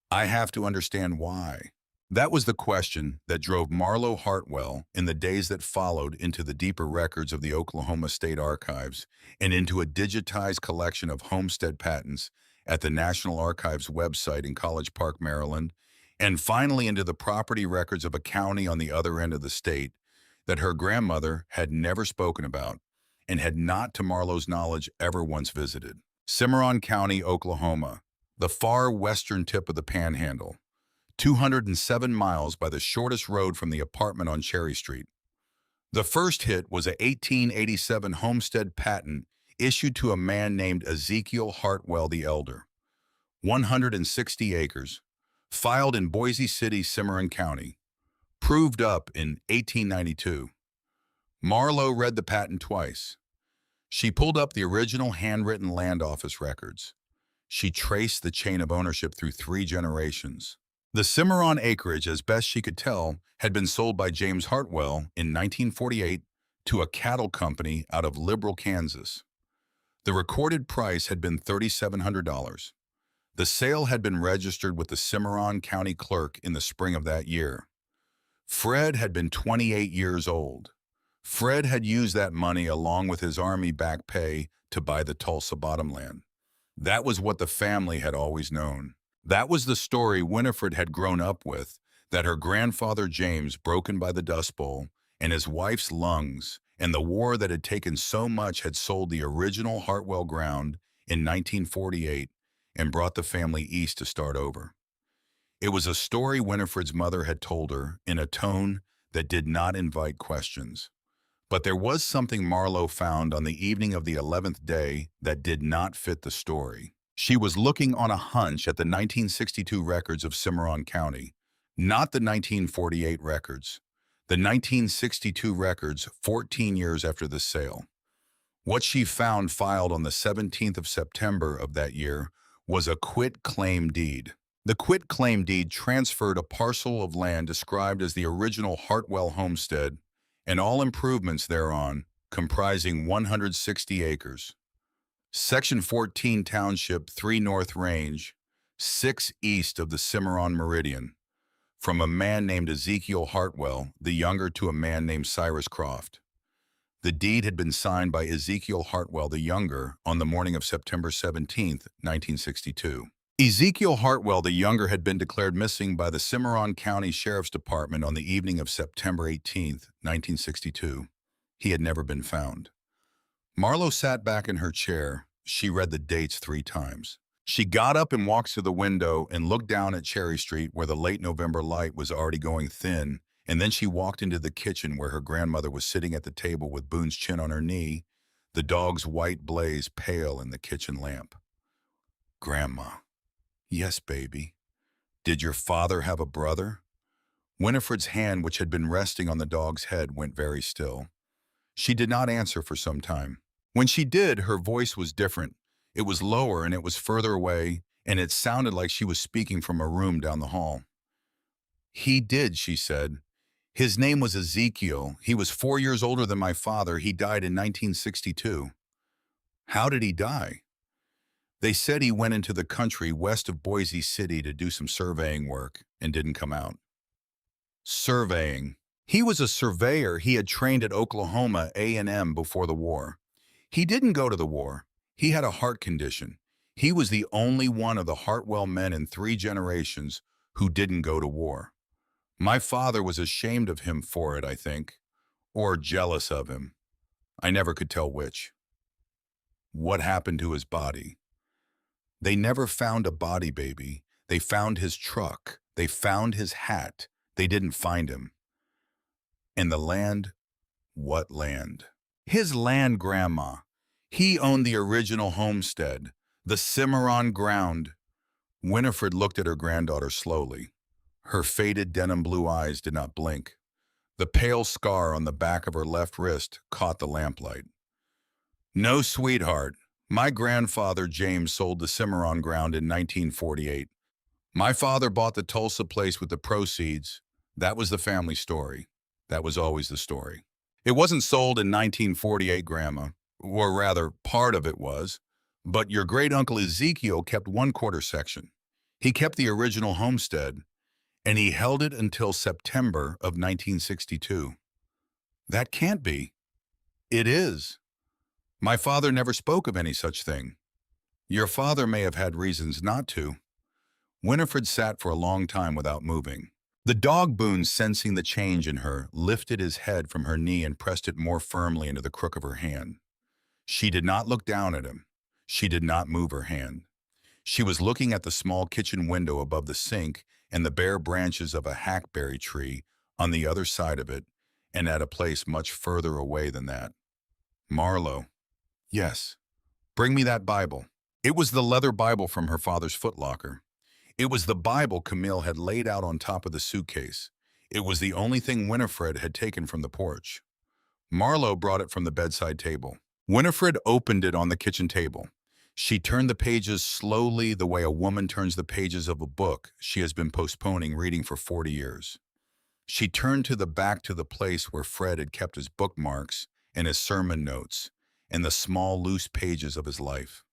"I have to understand why." That was the question that drove Marlo Hartwell in the days that followed into the deeper records of the Oklahoma State Archives and into a digitized collection of homestead patents at the National Archives website in College Park, Maryland, and finally into the property records of a county on the other end of the state that her grandmother had never spoken about and had not, to Marlo's knowledge, ever once visited. Cimarron County, Oklahoma, the far western tip of the Panhandle, 207 miles by the shortest road from the apartment on Cherry Street. The first hit was a 1887 homestead patent issued to a man named Ezekiel Hartwell the Elder. 160 acres, filed in Boise City, Cimarron County, proved up in 1892. Marlo read the patent twice. She pulled up the original handwritten land office records. She traced the chain of ownership through 3 generations. The Cimarron acreage, as best she could tell, had been sold by James Hartwell in 1948 to a cattle company out of Liberal, Kansas. The recorded price had been $3,700. The sale had been registered with the Cimarron County Clerk in the spring of that year. Fred had been 28 years old. Fred had used that money along with his Army back pay to buy the Tulsa bottomland. That was what the family had always known. That was the story Winifred had grown up with, that her grandfather James, broken by the Dust Bowl, and his wife's lungs, and the war that had taken so much, had sold the original Hartwell ground in 1948 and brought the family east to start over. It was a story Winifred's mother had told her in a tone that did not invite questions. But there was something Marlo found on the evening of the 11th day that did not fit the story. She was looking on a hunch at the 1962 records of Cimarron County, not the 1948 records, the 1962 records 14 years after the sale. What she found filed on the 17th of September of that year was a quit-claim deed. The quitclaim deed transferred a parcel of land described as the original Hartwell homestead and all improvements thereon, comprising 160 acres. Section 14 Township 3 North Range, 6 east of the Cimarron Meridian, from a man named Ezekiel Hartwell, the younger, to a man named Cyrus Croft. The deed had been signed by Ezekiel Hartwell the younger on the morning of September 17, 1962. Ezekiel Hartwell the younger had been declared missing by the Cimarron County Sheriff's Department on the evening of September 18, 1962. He had never been found. Marlo sat back in her chair. She read the dates 3 times. She got up and walked to the window and looked down at Cherry Street, where the late November light was already going thin, and then she walked into the kitchen where her grandmother was sitting at the table with Boone's chin on her knee, the dog's white blaze pale in the kitchen lamp. "Grandma." "Yes, baby." "Did your father have a brother?" Winifred's hand, which had been resting on the dog's head, went very still. She did not answer for some time. When she did, her voice was different. It was lower and it was further away, and it sounded like she was speaking from a room down the hall. "He did," she said. "His name was Ezekiel. He was 4 years older than my father. He died in 1962. "How did he die?" "They said he went into the country west of Boise City to do some surveying work and didn't come out." Surveying. He was a surveyor. He had trained at Oklahoma A&M before the war. He didn't go to the war. He had a heart condition. He was the only one of the Hartwell men in 3 generations who didn't go to war. My father was ashamed of him for it, I think, or jealous of him. I never could tell which." "What happened to his body?" "They never found a body, baby. They found his truck. They found his hat. They didn't find him." "And the land?" "What land?" "His land, Grandma. He owned the original homestead, the Cimarron ground." Winifred looked at her granddaughter slowly. Her faded denim blue eyes did not blink. The pale scar on the back of her left wrist caught the lamplight. "No, sweetheart. My grandfather, James, sold the Cimarron ground in 1948. My father bought the Tulsa place with the proceeds. That was the family story. That was always the story. It wasn't sold in 1948, Grandma, or rather, part of it was, but your great-uncle Ezekiel kept 1/4 section. He kept the original homestead, and he held it until September of 1962. "That can't be." "It is. My father never spoke of any such thing." "Your father may have had reasons not to." Winifred sat for a long time without moving. The dog, Boone, sensing the change in her, lifted his head from her knee and pressed it more firmly into the crook of her hand. She did not look down at him. She did not move her hand. She was looking at the small kitchen window above the sink and the bare branches of a hackberry tree on the other side of it, and at a place much further away than that. "Marlo." "Yes." "Bring me that Bible." It was the leather Bible from her father's footlocker. It was the Bible Camille had laid out on top of the suitcase. It was the only thing Winifred had taken from the porch. Marlo brought it from the bedside table. Winifred opened it on the kitchen table. She turned the pages slowly, the way a woman turns the pages of a book she has been postponing reading for 40 years. She turned to the place where Fred had kept his bookmarks and his sermon notes and the small loose pages of his life.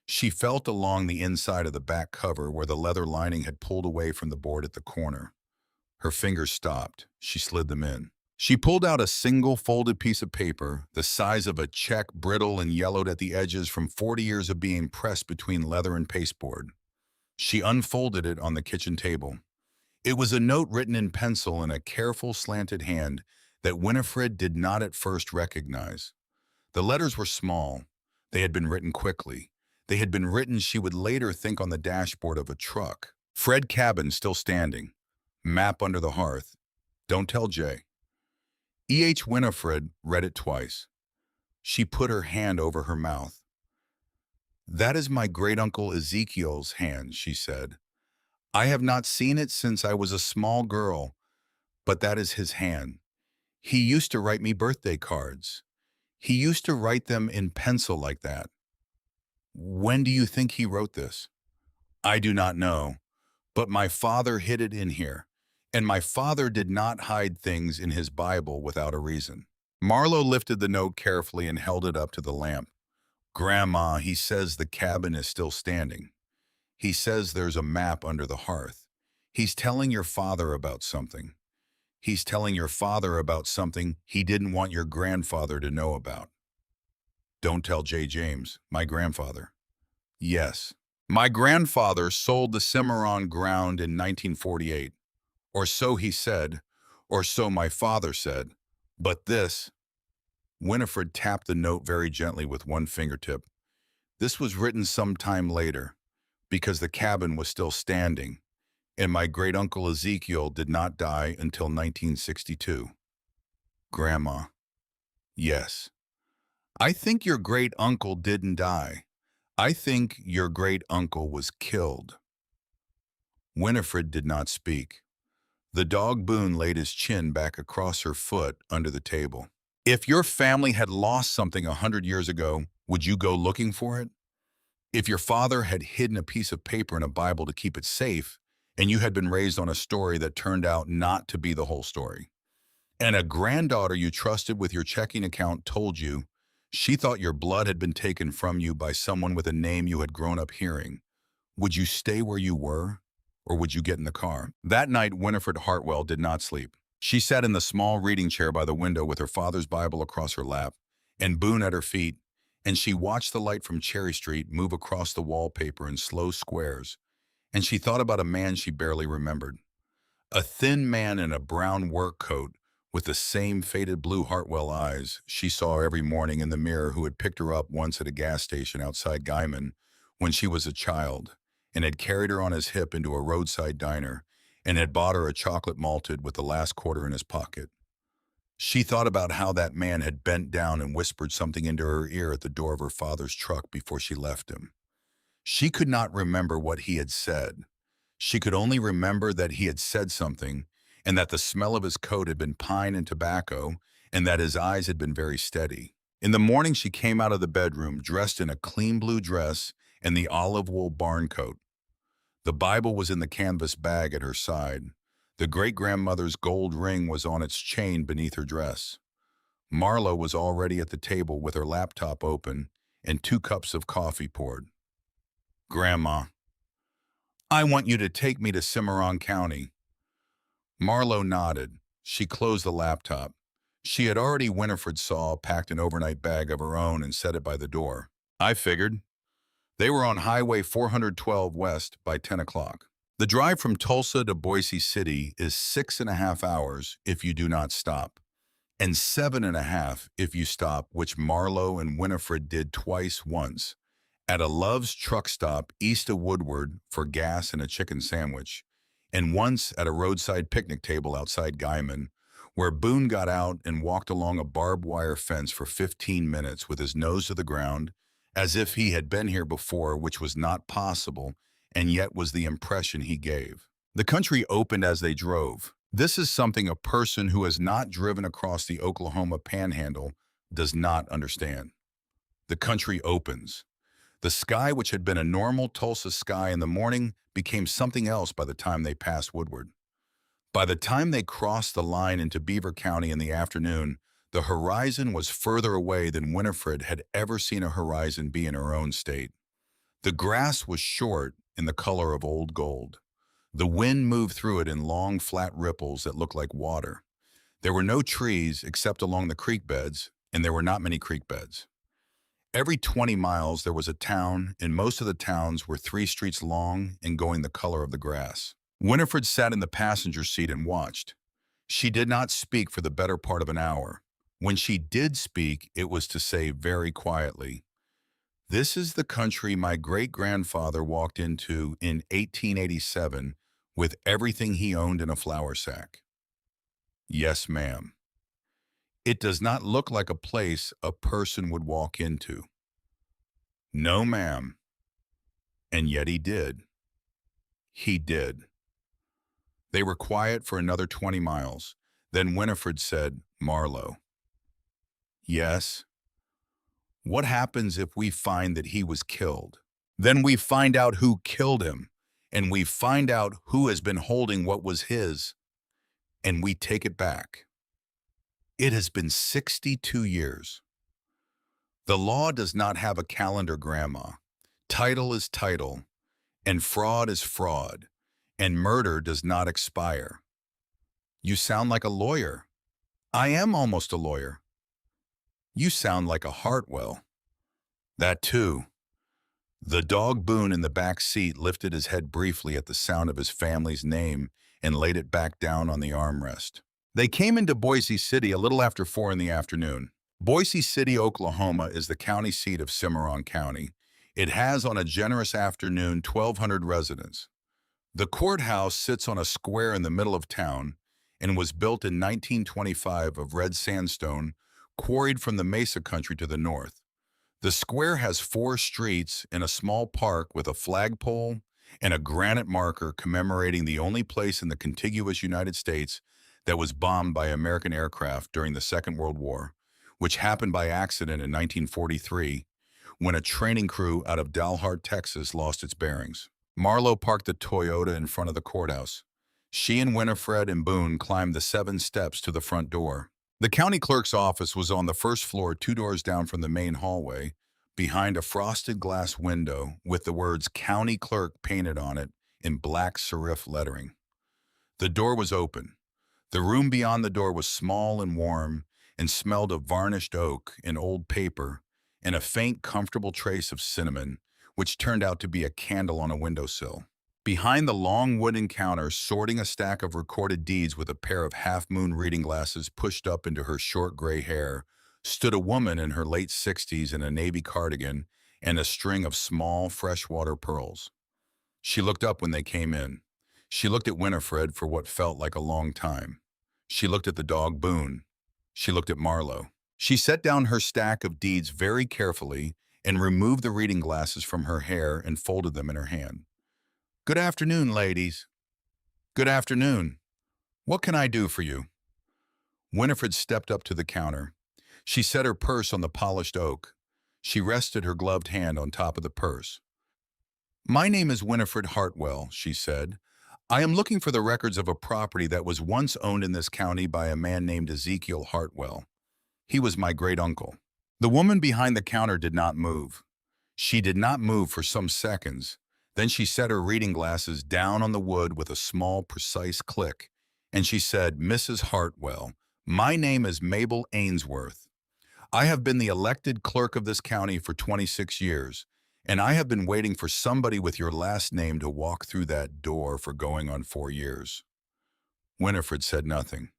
She felt along the inside of the back cover where the leather lining had pulled away from the board at the corner. Her fingers stopped. She slid them in. She pulled out a single folded piece of paper, the size of a check, brittle and yellowed at the edges from 40 years of being pressed between leather and pasteboard. She unfolded it on the kitchen table. It was a note written in pencil in a careful, slanted hand that Winifred did not at first recognize. The letters were small. They had been written quickly. They had been written, she would later think, on the dashboard of a truck. "Fred cabin still standing. Map under the hearth. Don't tell Jay." E.H. Winifred read it twice. She put her hand over her mouth. "That is my great-uncle Ezekiel's hand," she said. "I have not seen it since I was a small girl, but that is his hand. He used to write me birthday cards. He used to write them in pencil like that." "When do you think he wrote this?" "I do not know, But my father hid it in here, and my father did not hide things in his Bible without a reason. Marlowe lifted the note carefully and held it up to the lamp. Grandma, he says the cabin is still standing. He says there's a map under the hearth. He's telling your father about something. He's telling your father about something he didn't want your grandfather to know about. Don't tell J. James, my grandfather. Yes. My grandfather sold the Cimarron ground in 1948. Or so he said, or so my father said. But this, Winifred tapped the note very gently with one fingertip. This was written some time later, because the cabin was still standing, and my great-uncle Ezekiel did not die until 1962. Grandma. Yes. I think your great-uncle didn't die. I think your great-uncle was killed. Winifred did not speak. The dog Boone laid his chin back across her foot under the table. If your family had lost something 100 years ago, would you go looking for it? If your father had hidden a piece of paper in a Bible to keep it safe, and you had been raised on a story that turned out not to be the whole story, and a granddaughter you trusted with your checking account told you she thought your blood had been taken from you by someone with a name you had grown up hearing, would you stay where you were, or would you get in the car? That night, Winifred Hartwell did not sleep. She sat in the small reading chair by the window with her father's Bible across her lap and Boone at her feet, and she watched the light from Cherry Street move across the wallpaper in slow squares, and she thought about a man she barely remembered. A thin man in a brown work coat with the same faded blue Hartwell eyes she saw every morning in the mirror, who had picked her up once at a gas station outside Guyman when she was a child and had carried her on his hip into a roadside diner and had bought her a chocolate malted with the last quarter in his pocket. She thought about how that man had bent down and whispered something into her ear at the door of her father's truck before she left him. She could not remember what he had said. She could only remember that he had said something, and that the smell of his coat had been pine and tobacco, and that his eyes had been very steady. In the morning, she came out of the bedroom dressed in a clean blue dress and the olive wool barn coat. The Bible was in the canvas bag at her side. The great-grandmother's gold ring was on its chain beneath her dress. Marlowe was already at the table with her laptop open and 2 cups of coffee poured. Grandma, I want you to take me to Cimarron County. Marlowe nodded. She closed the laptop. She had already, Winifred saw, packed an overnight bag of her own and set it by the door. I figured. They were on Highway 412 West by 10 o'clock. The drive from Tulsa to Boise City is 6.5 hours if you do not stop, and 7.5 if you stop, which Marlowe and Winifred did twice, once at a Love's truck stop east of Woodward for gas and a chicken sandwich, and once at a roadside picnic table outside Guyman, where Boone got out and walked along a barbed wire fence for 15 minutes with his nose to the ground, as if he had been here before, which was not possible, and yet was the impression he gave. The country opened as they drove. This is something a person who has not driven across the Oklahoma panhandle does not understand. The country opens. The sky, which had been a normal Tulsa sky in the morning, became something else by the time they passed Woodward. By the time they crossed the line into Beaver County in the afternoon, the horizon was further away than Winifred had ever seen a horizon be in her own state. The grass was short, in the color of old gold. The wind moved through it in long, flat ripples that looked like water. There were no trees except along the creek beds, and there were not many creek beds. Every 20 miles there was a town, and most of the towns were 3 streets long and going the color of the grass. Winifred sat in the passenger seat and watched. She did not speak for the better part of an hour. When she did speak, it was to say very quietly, "This is the country my great-grandfather walked into in 1887 with everything he owned in a flour sack." Yes, ma'am. It does not look like a place a person would walk into. No, ma'am. And yet he did. He did. They were quiet for another 20 miles. Then Winifred said, "Marlowe." Yes. What happens if we find that he was killed? Then we find out who killed him, and we find out who has been holding what was his, and we take it back. It has been 62 years. The law does not have a calendar, Grandma. Title is title, and fraud is fraud, and murder does not expire. You sound like a lawyer. I am almost a lawyer. You sound like a Hartwell. That too. The dog Boone in the back seat lifted his head briefly at the sound of his family's name and laid it back down on the armrest. They came into Boise City a little after 4 in the afternoon. Boise City, Oklahoma is the county seat of Cimarron County. It has on a generous afternoon 1,200 residents. The courthouse sits on a square in the middle of town and was built in 1925 of red sandstone quarried from the Mesa country to the north. The square has 4 streets and a small park with a flagpole and a granite marker commemorating the only place in the contiguous United States that was bombed by American aircraft during the Second World War, which happened by accident in 1943 when a training crew out of Dalhart, Texas lost its bearings. Marlowe parked the Toyota in front of the courthouse. She and Winifred and Boone climbed the 7 steps to the front door. The county clerk's office was on the first floor 2 doors down from the main hallway, behind a frosted glass window with the words County Clerk painted on it in black serif lettering. The door was open. The room beyond the door was small and warm and smelled of varnished oak and old paper and a faint, comfortable trace of cinnamon, which turned out to be a candle on a windowsill. Behind the long wooden counter, sorting a stack of recorded deeds with a pair of half-moon reading glasses pushed up into her short gray hair, stood a woman in her late 60s in a navy cardigan and a string of small freshwater pearls. She looked up when they came in. She looked at Winifred for what felt like a long time. She looked at the dog Boone. She looked at Marlowe. She set down her stack of deeds very carefully and removed the reading glasses from her hair and folded them in her hand. "Good afternoon, ladies." "Good afternoon. What can I do for you?" Winifred stepped up to the counter. She set her purse on the polished oak. She rested her gloved hand on top of the purse. "My name is Winifred Hartwell," she said. "I am looking for the records of a property that was once owned in this county by a man named Ezekiel Hartwell. He was my great-uncle." The woman behind the counter did not move. She did not move for some seconds. Then she set her reading glasses down on the wood with a small, precise click, and she said, "Mrs. Hartwell, my name is Mabel Ainsworth. I have been the elected clerk of this county for 26 years, and I have been waiting for somebody with your last name to walk through that door for going on 4 years." Winifred said nothing.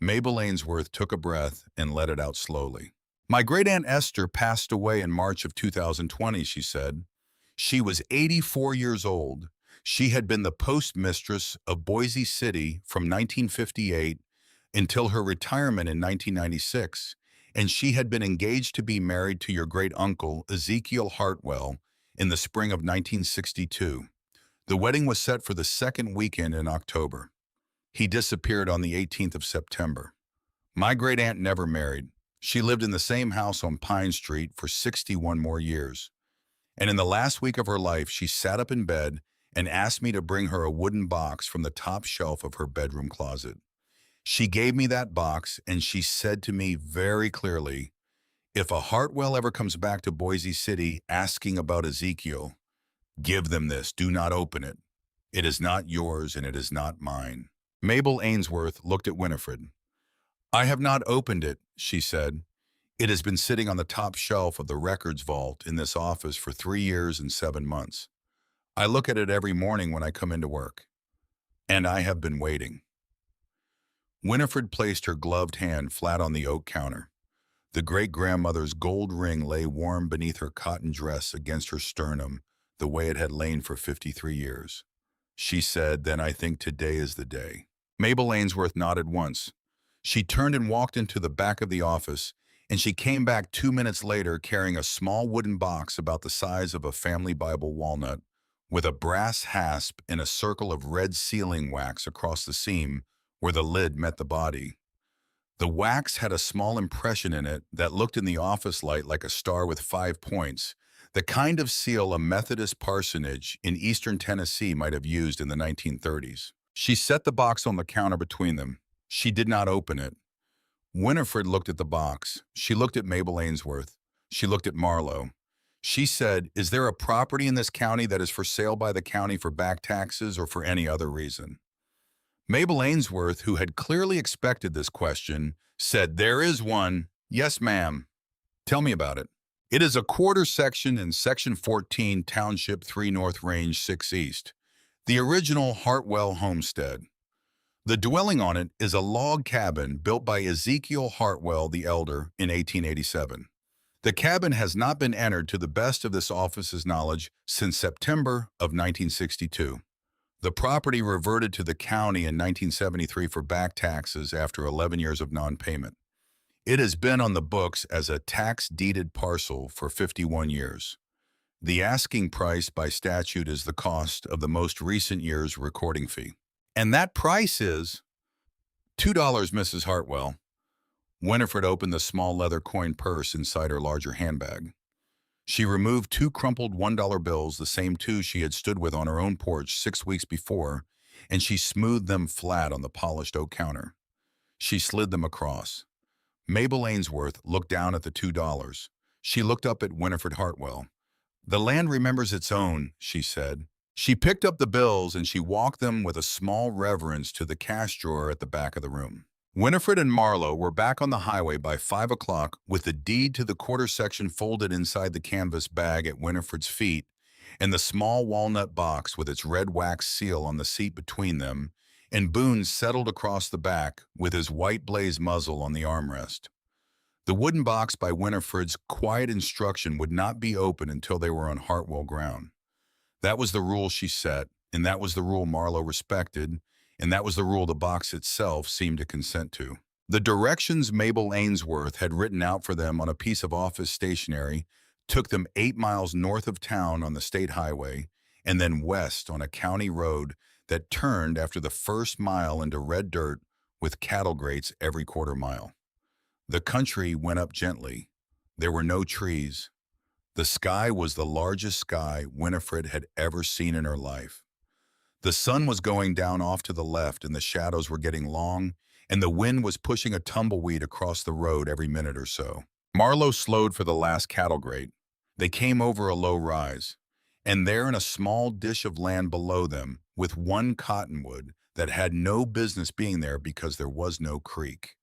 Mabel Ainsworth took a breath and let it out slowly. "My great-aunt Esther passed away in March of 2020, she said. She was 84 years old. She had been the postmistress of Boise City from 1958 until her retirement in 1996, and she had been engaged to be married to your great-uncle, Ezekiel Hartwell, in the spring of 1962. The wedding was set for the second weekend in October. He disappeared on the 18th of September. My great-aunt never married. She lived in the same house on Pine Street for 61 more years. And in the last week of her life, she sat up in bed and asked me to bring her a wooden box from the top shelf of her bedroom closet. She gave me that box, and she said to me very clearly, 'If a Hartwell ever comes back to Boise City asking about Ezekiel, give them this. Do not open it. It is not yours, and it is not mine.'" Mabel Ainsworth looked at Winifred. "I have not opened it," she said. "It has been sitting on the top shelf of the records vault in this office for 3 years and 7 months. I look at it every morning when I come into work. And I have been waiting." Winifred placed her gloved hand flat on the oak counter. The great-grandmother's gold ring lay warm beneath her cotton dress against her sternum, the way it had lain for 53 years. She said, "Then I think today is the day." Mabel Ainsworth nodded once. She turned and walked into the back of the office, and she came back 2 minutes later carrying a small wooden box about the size of a family Bible walnut, with a brass hasp and a circle of red sealing wax across the seam where the lid met the body. The wax had a small impression in it that looked in the office light like a star with 5 points, The kind of seal a Methodist parsonage in eastern Tennessee might have used in the 1930s. She set the box on the counter between them. She did not open it. Winifred looked at the box. She looked at Mabel Ainsworth. She looked at Marlowe. She said, "Is there a property in this county that is for sale by the county for back taxes or for any other reason?" Mabel Ainsworth, who had clearly expected this question, said, "There is one. Yes, ma'am." "Tell me about it." "It is a quarter section in Section 14, Township 3 North, Range 6 East. The original Hartwell homestead. The dwelling on it is a log cabin built by Ezekiel Hartwell the Elder in 1887. The cabin has not been entered to the best of this office's knowledge since September of 1962. The property reverted to the county in 1973 for back taxes after 11 years of non-payment. It has been on the books as a tax-deeded parcel for 51 years. The asking price by statute is the cost of the most recent year's recording fee. And that price is $2, Mrs. Hartwell." Winifred opened the small leather coin purse inside her larger handbag. She removed two crumpled $1 bills, the same two she had stood with on her own porch 6 weeks before, and she smoothed them flat on the polished oak counter. She slid them across. Mabel Ainsworth looked down at the $2. She looked up at Winifred Hartwell. "The land remembers its own," she said. She picked up the bills and she walked them with a small reverence to the cash drawer at the back of the room. Winifred and Marlowe were back on the highway by 5 o'clock with the deed to the quarter section folded inside the canvas bag at Winifred's feet and the small walnut box with its red wax seal on the seat between them, and Boone settled across the back with his white blaze muzzle on the armrest. The wooden box by Winifred's quiet instruction would not be opened until they were on Hartwell ground. That was the rule she set, and that was the rule Marlowe respected, and that was the rule the box itself seemed to consent to. The directions Mabel Ainsworth had written out for them on a piece of office stationery took them 8 miles north of town on the state highway, and then west on a county road that turned after the first mile into red dirt with cattle grates every quarter mile. The country went up gently. There were no trees. The sky was the largest sky Winifred had ever seen in her life. The sun was going down off to the left and the shadows were getting long, and the wind was pushing a tumbleweed across the road every minute or so. Marlowe slowed for the last cattle grate. They came over a low rise, and there in a small dish of land below them, with one cottonwood that had no business being there because there was no creek,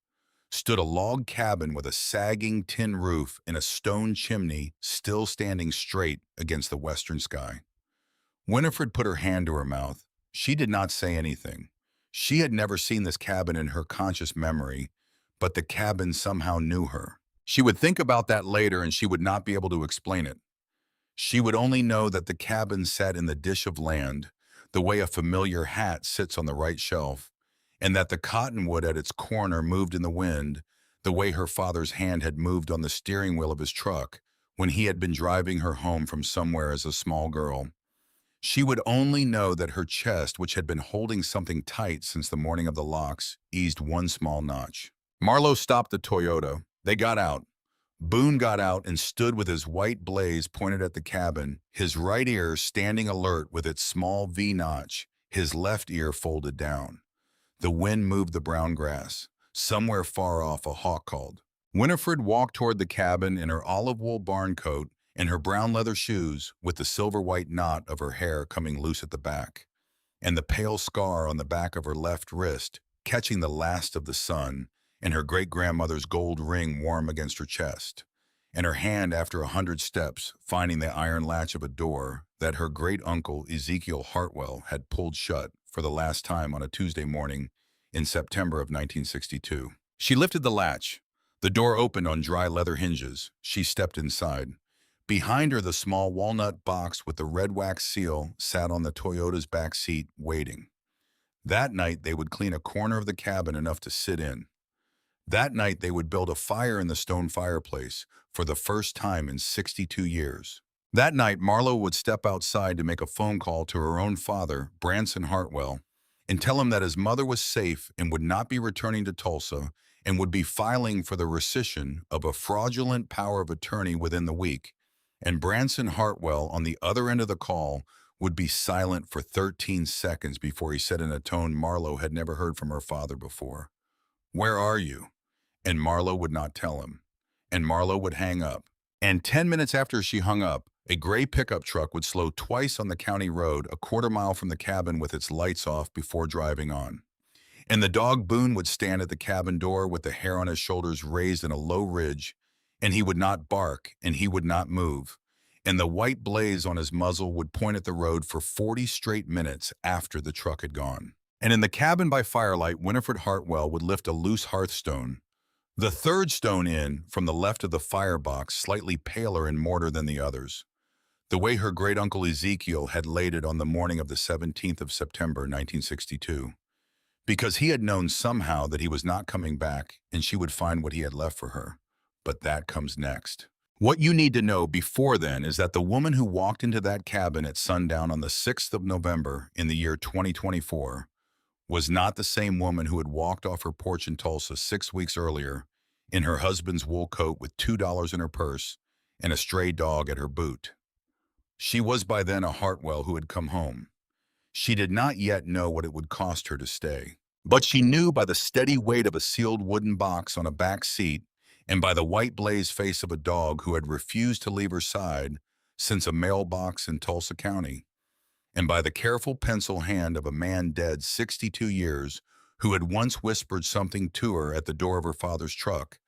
stood a log cabin with a sagging tin roof and a stone chimney still standing straight against the western sky. Winifred put her hand to her mouth. She did not say anything. She had never seen this cabin in her conscious memory, but the cabin somehow knew her. She would think about that later and she would not be able to explain it. She would only know that the cabin sat in the dish of land, the way a familiar hat sits on the right shelf, and that the cottonwood at its corner moved in the wind, the way her father's hand had moved on the steering wheel of his truck when he had been driving her home from somewhere as a small girl. She would only know that her chest, which had been holding something tight since the morning of the locks, eased one small notch. Marlowe stopped the Toyota. They got out. Boone got out and stood with his white blaze pointed at the cabin, his right ear standing alert with its small V-notch, his left ear folded down. The wind moved the brown grass. Somewhere far off, a hawk called. Winifred walked toward the cabin in her olive wool barn coat and her brown leather shoes, with the silver-white knot of her hair coming loose at the back, and the pale scar on the back of her left wrist catching the last of the sun, and her great-grandmother's gold ring warm against her chest, and her hand after 100 steps finding the iron latch of a door that her great-uncle Ezekiel Hartwell had pulled shut for the last time on a Tuesday morning in September of 1962. She lifted the latch. The door opened on dry leather hinges. She stepped inside. Behind her, the small walnut box with the red wax seal sat on the Toyota's back seat, waiting. That night, they would clean a corner of the cabin enough to sit in. That night, they would build a fire in the stone fireplace for the first time in 62 years. That night, Marlowe would step outside to make a phone call to her own father, Branson Hartwell, and tell him that his mother was safe and would not be returning to Tulsa and would be filing for the rescission of a fraudulent power of attorney within the week, And Branson Hartwell, on the other end of the call, would be silent for 13 seconds before he said in a tone Marlo had never heard from her father before, "Where are you?" And Marlo would not tell him. And Marlo would hang up. And 10 minutes after she hung up, a gray pickup truck would slow twice on the county road, a quarter-mile from the cabin with its lights off before driving on. And the dog Boone would stand at the cabin door with the hair on his shoulders raised in a low ridge, and he would not bark, and he would not move. And the white blaze on his muzzle would point at the road for 40 straight minutes after the truck had gone. And in the cabin by firelight, Winifred Hartwell would lift a loose hearthstone, the third stone in from the left of the firebox, slightly paler in mortar than the others, the way her great-uncle Ezekiel had laid it on the morning of the 17th of September, 1962. Because he had known somehow that he was not coming back and she would find what he had left for her. But that comes next. What you need to know before then is that the woman who walked into that cabin at sundown on the 6th of November in the year 2024 was not the same woman who had walked off her porch in Tulsa 6 weeks earlier in her husband's wool coat with $2 in her purse and a stray dog at her boot. She was by then a Hartwell who had come home. She did not yet know what it would cost her to stay. But she knew by the steady weight of a sealed wooden box on a back seat and by the white blaze face of a dog who had refused to leave her side since a mailbox in Tulsa County, and by the careful pencil hand of a man dead 62 years who had once whispered something to her at the door of her father's truck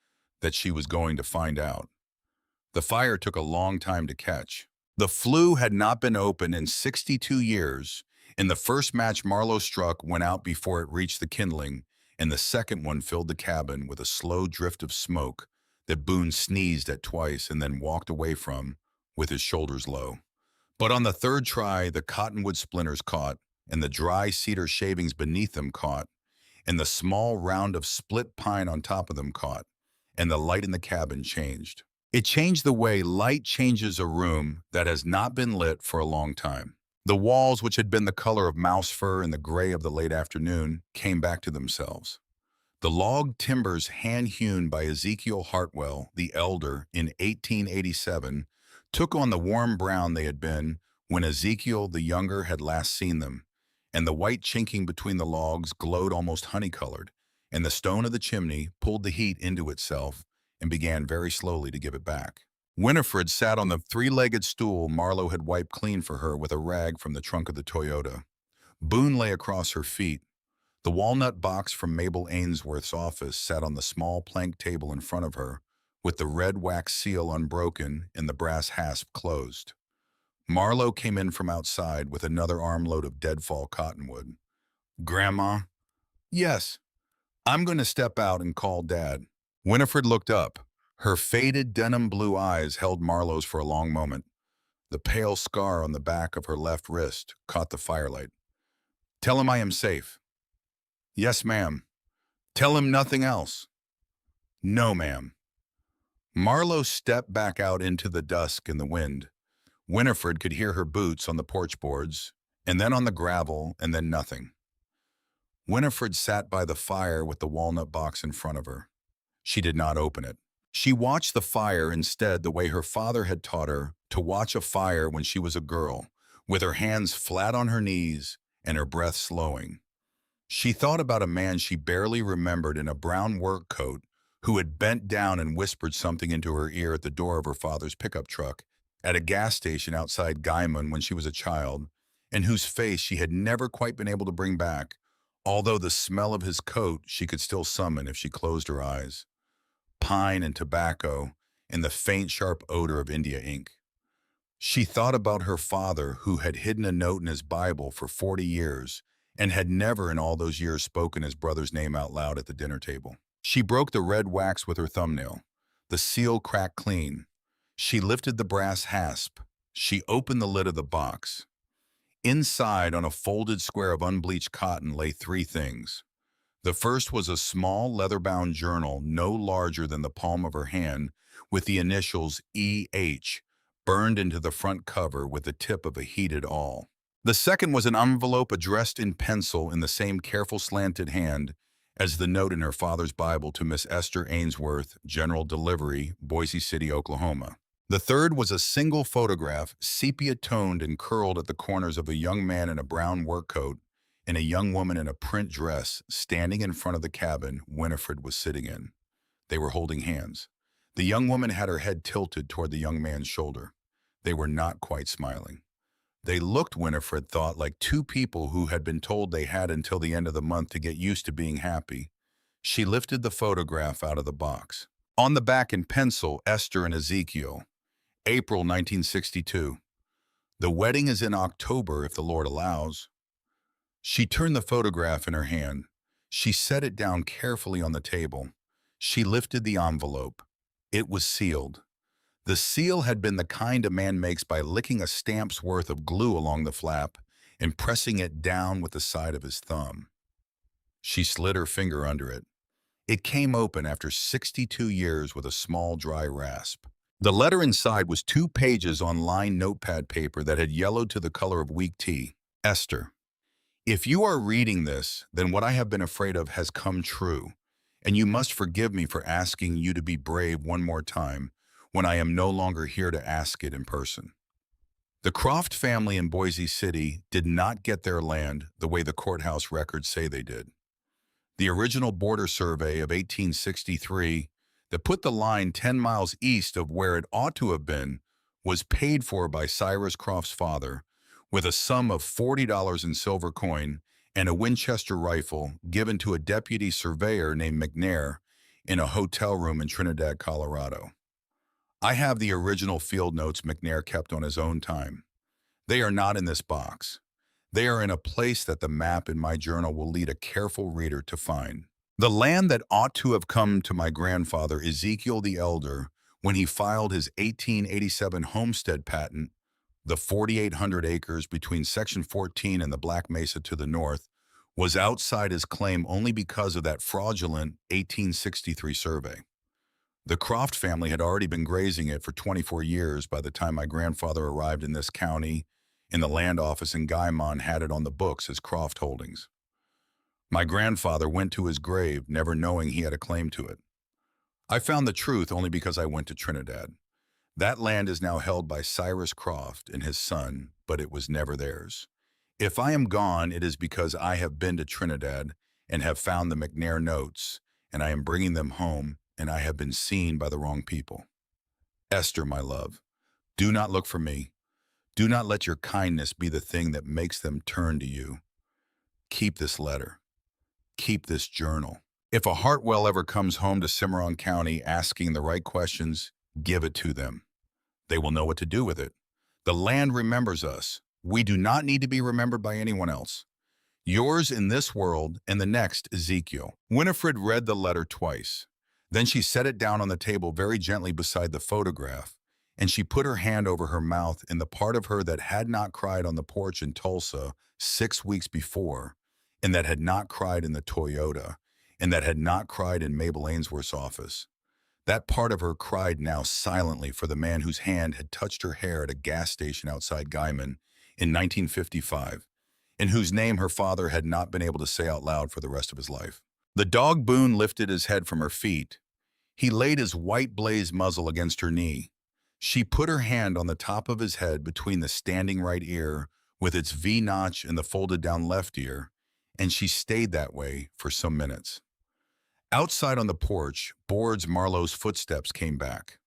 that she was going to find out. The fire took a long time to catch. The flue had not been open in 62 years, and the first match Marlo struck went out before it reached the kindling, and the second one filled the cabin with a slow drift of smoke that Boone sneezed at twice and then walked away from with his shoulders low. But on the third try, the cottonwood splinters caught, and the dry cedar shavings beneath them caught, and the small round of split pine on top of them caught, and the light in the cabin changed. It changed the way light changes a room that has not been lit for a long time. The walls, which had been the color of mouse fur in the gray of the late afternoon, came back to themselves. The log timbers hand-hewn by Ezekiel Hartwell, the elder, in 1887, took on the warm brown they had been when Ezekiel the younger had last seen them, and the white chinking between the logs glowed almost honey-colored, and the stone of the chimney pulled the heat into itself and began very slowly to give it back. Winifred sat on the three-legged stool Marlo had wiped clean for her with a rag from the trunk of the Toyota. Boone lay across her feet. The walnut box from Mabel Ainsworth's office sat on the small plank table in front of her, with the red wax seal unbroken and the brass hasp closed. Marlo came in from outside with another armload of deadfall cottonwood. "Grandma?" "Yes. I'm going to step out and call Dad." Winifred looked up. Her faded denim blue eyes held Marlo's for a long moment. The pale scar on the back of her left wrist caught the firelight. "Tell him I am safe." "Yes, ma'am." "Tell him nothing else." "No, ma'am." Marlo stepped back out into the dusk and the wind. Winifred could hear her boots on the porch boards, and then on the gravel, and then nothing. Winifred sat by the fire with the walnut box in front of her. She did not open it. She watched the fire instead the way her father had taught her to watch a fire when she was a girl, with her hands flat on her knees and her breath slowing. She thought about a man she barely remembered in a brown work coat who had bent down and whispered something into her ear at the door of her father's pickup truck at a gas station outside Guyman when she was a child, and whose face she had never quite been able to bring back, although the smell of his coat she could still summon if she closed her eyes. Pine and tobacco, and the faint, sharp odor of India ink. She thought about her father who had hidden a note in his Bible for 40 years and had never in all those years spoken his brother's name out loud at the dinner table. She broke the red wax with her thumbnail. The seal cracked clean. She lifted the brass hasp. She opened the lid of the box. Inside, on a folded square of unbleached cotton, lay three things. The first was a small leather-bound journal no larger than the palm of her hand, with the initials E.H. burned into the front cover with the tip of a heated awl. The second was an envelope addressed in pencil in the same careful slanted hand as the note in her father's Bible to Miss Esther Ainsworth, General Delivery, Boise City, Oklahoma. The third was a single photograph, sepia-toned and curled at the corners of a young man in a brown work coat and a young woman in a print dress standing in front of the cabin Winifred was sitting in. They were holding hands. The young woman had her head tilted toward the young man's shoulder. They were not quite smiling. They looked, Winifred thought, like two people who had been told they had until the end of the month to get used to being happy. She lifted the photograph out of the box. On the back in pencil, Esther and Ezekiel. April 1962. The wedding is in October if the Lord allows. She turned the photograph in her hand. She set it down carefully on the table. She lifted the envelope. It was sealed. The seal had been the kind a man makes by licking a stamp's worth of glue along the flap and pressing it down with the side of his thumb. She slid her finger under it. It came open after 62 years with a small dry rasp. The letter inside was 2 pages on lined notepad paper that had yellowed to the color of weak tea. Esther, if you are reading this, then what I have been afraid of has come true, and you must forgive me for asking you to be brave one more time when I am no longer here to ask it in person. The Croft family in Boise City did not get their land the way the courthouse records say they did. The original border survey of 1863 that put the line 10 miles east of where it ought to have been was paid for by Cyrus Croft's father with a sum of $40 in silver coin and a Winchester rifle given to a deputy surveyor named McNair in a hotel room in Trinidad, Colorado. I have the original field notes McNair kept on his own time. They are not in this box. They are in a place that the map in my journal will lead a careful reader to find. The land that ought to have come to my grandfather Ezekiel the Elder when he filed his 1887 homestead patent, the 4,800 acres between Section 14 and the Black Mesa to the north, was outside his claim only because of that fraudulent 1863 survey. The Croft family had already been grazing it for 24 years by the time my grandfather arrived in this county, and the land office in Guymon had it on the books as Croft Holdings. My grandfather went to his grave never knowing he had a claim to it. I found the truth only because I went to Trinidad. That land is now held by Cyrus Croft and his son, but it was never theirs. If I am gone, it is because I have been to Trinidad and have found the McNair notes, and I am bringing them home, and I have been seen by the wrong people. Esther, my love, do not look for me. Do not let your kindness be the thing that makes them turn to you. Keep this letter. Keep this journal. If a Hartwell ever comes home to Cimarron County asking the right questions, give it to them. They will know what to do with it. The land remembers us. We do not need to be remembered by anyone else. Yours in this world and the next, Ezekiel. Winifred read the letter twice. Then she set it down on the table very gently beside the photograph, and she put her hand over her mouth in the part of her that had not cried on the porch in Tulsa 6 weeks before, and that had not cried in the Toyota, and that had not cried in Mabel Ainsworth's office. That part of her cried now silently for the man whose hand had touched her hair at a gas station outside Guymon in 1955, and whose name her father had not been able to say out loud for the rest of his life. The dog Boone lifted his head from her feet. He laid his white blazed muzzle against her knee. She put her hand on the top of his head between the standing right ear with its V-notch and the folded down left ear, and she stayed that way for some minutes. Outside on the porch, Board's Marlowe's footsteps came back.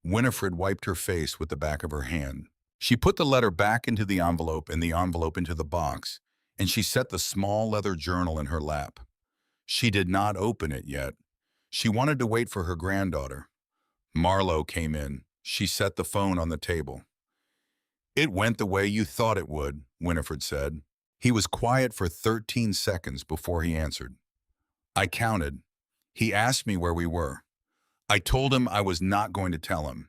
Winifred wiped her face with the back of her hand. She put the letter back into the envelope and the envelope into the box, and she set the small leather journal in her lap. She did not open it yet. She wanted to wait for her granddaughter. Marlowe came in. She set the phone on the table. "It went the way you thought it would," Winifred said. He was quiet for 13 seconds before he answered. "I counted. He asked me where we were. I told him I was not going to tell him.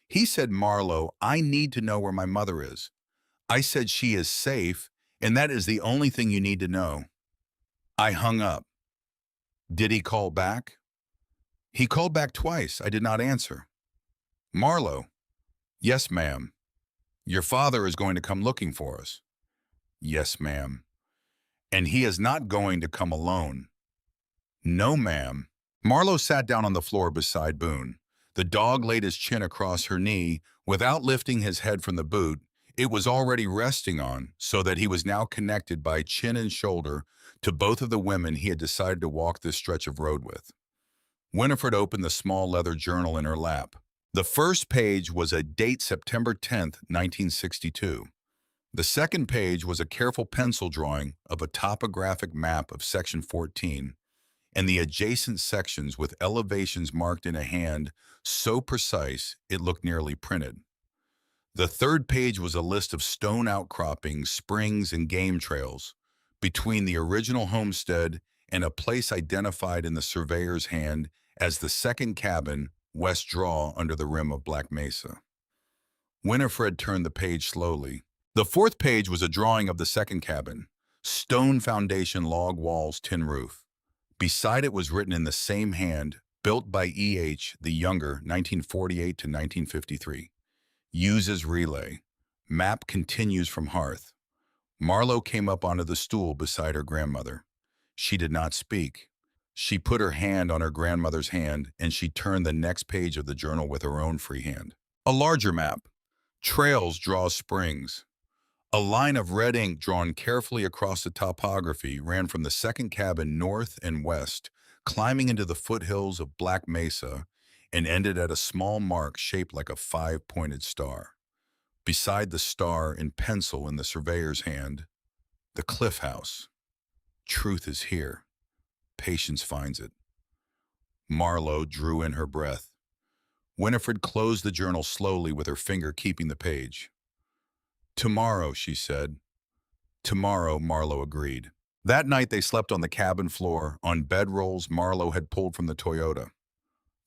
He said, 'Marlowe, I need to know where my mother is.' I said she is safe, and that is the only thing you need to know." I hung up. "Did he call back?" "He called back twice. I did not answer." "Marlowe." "Yes, ma'am." "Your father is going to come looking for us." "Yes, ma'am." "And he is not going to come alone." "No, ma'am." Marlowe sat down on the floor beside Boone. The dog laid his chin across her knee without lifting his head from the boot it was already resting on, so that he was now connected by chin and shoulder to both of the women he had decided to walk this stretch of road with. Winifred opened the small leather journal in her lap. The first page was a date September 10th, 1962. The second page was a careful pencil drawing of a topographic map of Section 14 and the adjacent sections with elevations marked in a hand so precise it looked nearly printed. The third page was a list of stone outcroppings, springs, and game trails between the original homestead and a place identified in the surveyor's hand as the second cabin, West Draw, under the rim of Black Mesa. Winifred turned the page slowly. The fourth page was a drawing of the second cabin, stone foundation, log walls, tin roof. Beside it was written in the same hand, built by E.H. the Younger, 1948 to 1953. Uses relay. Map continues from hearth. Marlowe came up onto the stool beside her grandmother. She did not speak. She put her hand on her grandmother's hand, and she turned the next page of the journal with her own free hand. A larger map. Trails draw springs. A line of red ink drawn carefully across the topography ran from the second cabin north and west, climbing into the foothills of Black Mesa, and ended at a small mark shaped like a five-pointed star. Beside the star, in pencil in the surveyor's hand, the Cliff House. Truth is here. Patience finds it. Marlowe drew in her breath. Winifred closed the journal slowly with her finger keeping the page. Tomorrow, she said. Tomorrow, Marlowe agreed. That night they slept on the cabin floor, on bedrolls Marlowe had pulled from the Toyota.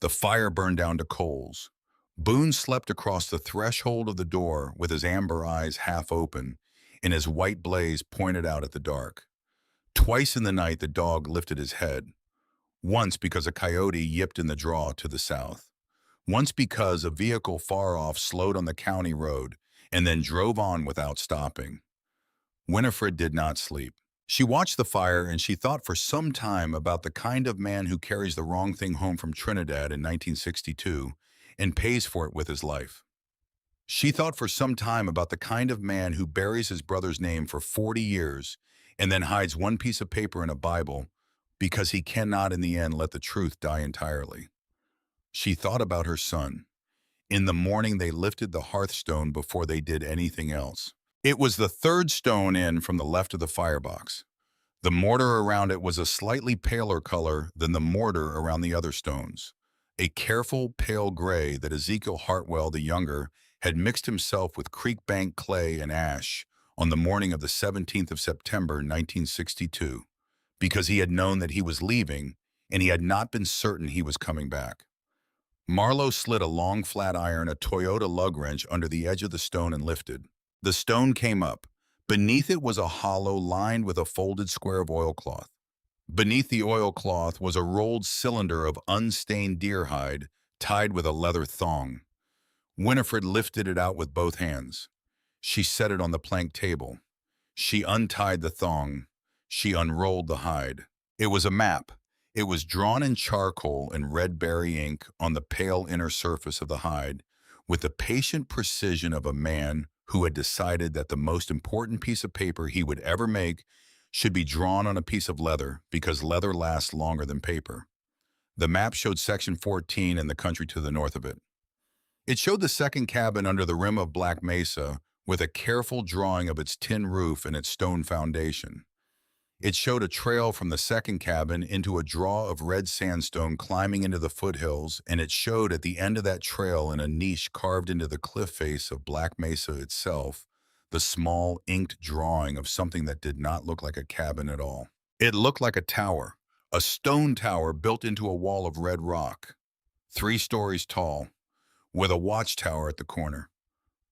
The fire burned down to coals. Boone slept across the threshold of the door with his amber eyes half open and his white blaze pointed out at the dark. Twice in the night the dog lifted his head. Once because a coyote yipped in the draw to the south. Once because a vehicle far off slowed on the county road and then drove on without stopping. Winifred did not sleep. She watched the fire and she thought for some time about the kind of man who carries the wrong thing home from Trinidad in 1962 and pays for it with his life. She thought for some time about the kind of man who buries his brother's name for 40 years and then hides one piece of paper in a Bible because he cannot in the end let the truth die entirely. She thought about her son. In the morning they lifted the hearthstone before they did anything else. It was the third stone in from the left of the firebox. The mortar around it was a slightly paler color than the mortar around the other stones, a careful pale gray that Ezekiel Hartwell the Younger had mixed himself with creek bank clay and ash on the morning of the 17th of September, 1962, because he had known that he was leaving and he had not been certain he was coming back. Marlowe slid a long flat iron, a Toyota lug wrench, under the edge of the stone and lifted. The stone came up. Beneath it was a hollow lined with a folded square of oilcloth. Beneath the oilcloth was a rolled cylinder of unstained deer hide tied with a leather thong. Winifred lifted it out with both hands. She set it on the plank table. She untied the thong. She unrolled the hide. It was a map. It was drawn in charcoal and red berry ink on the pale inner surface of the hide with the patient precision of a man who had decided that the most important piece of paper he would ever make should be drawn on a piece of leather because leather lasts longer than paper. The map showed Section 14 and the country to the north of it. It showed the second cabin under the rim of Black Mesa with a careful drawing of its tin roof and its stone foundation. It showed a trail from the second cabin into a draw of red sandstone climbing into the foothills, and it showed at the end of that trail in a niche carved into the cliff face of Black Mesa itself, the small inked drawing of something that did not look like a cabin at all. It looked like a tower, a stone tower built into a wall of red rock, 3 stories tall, with a watchtower at the corner,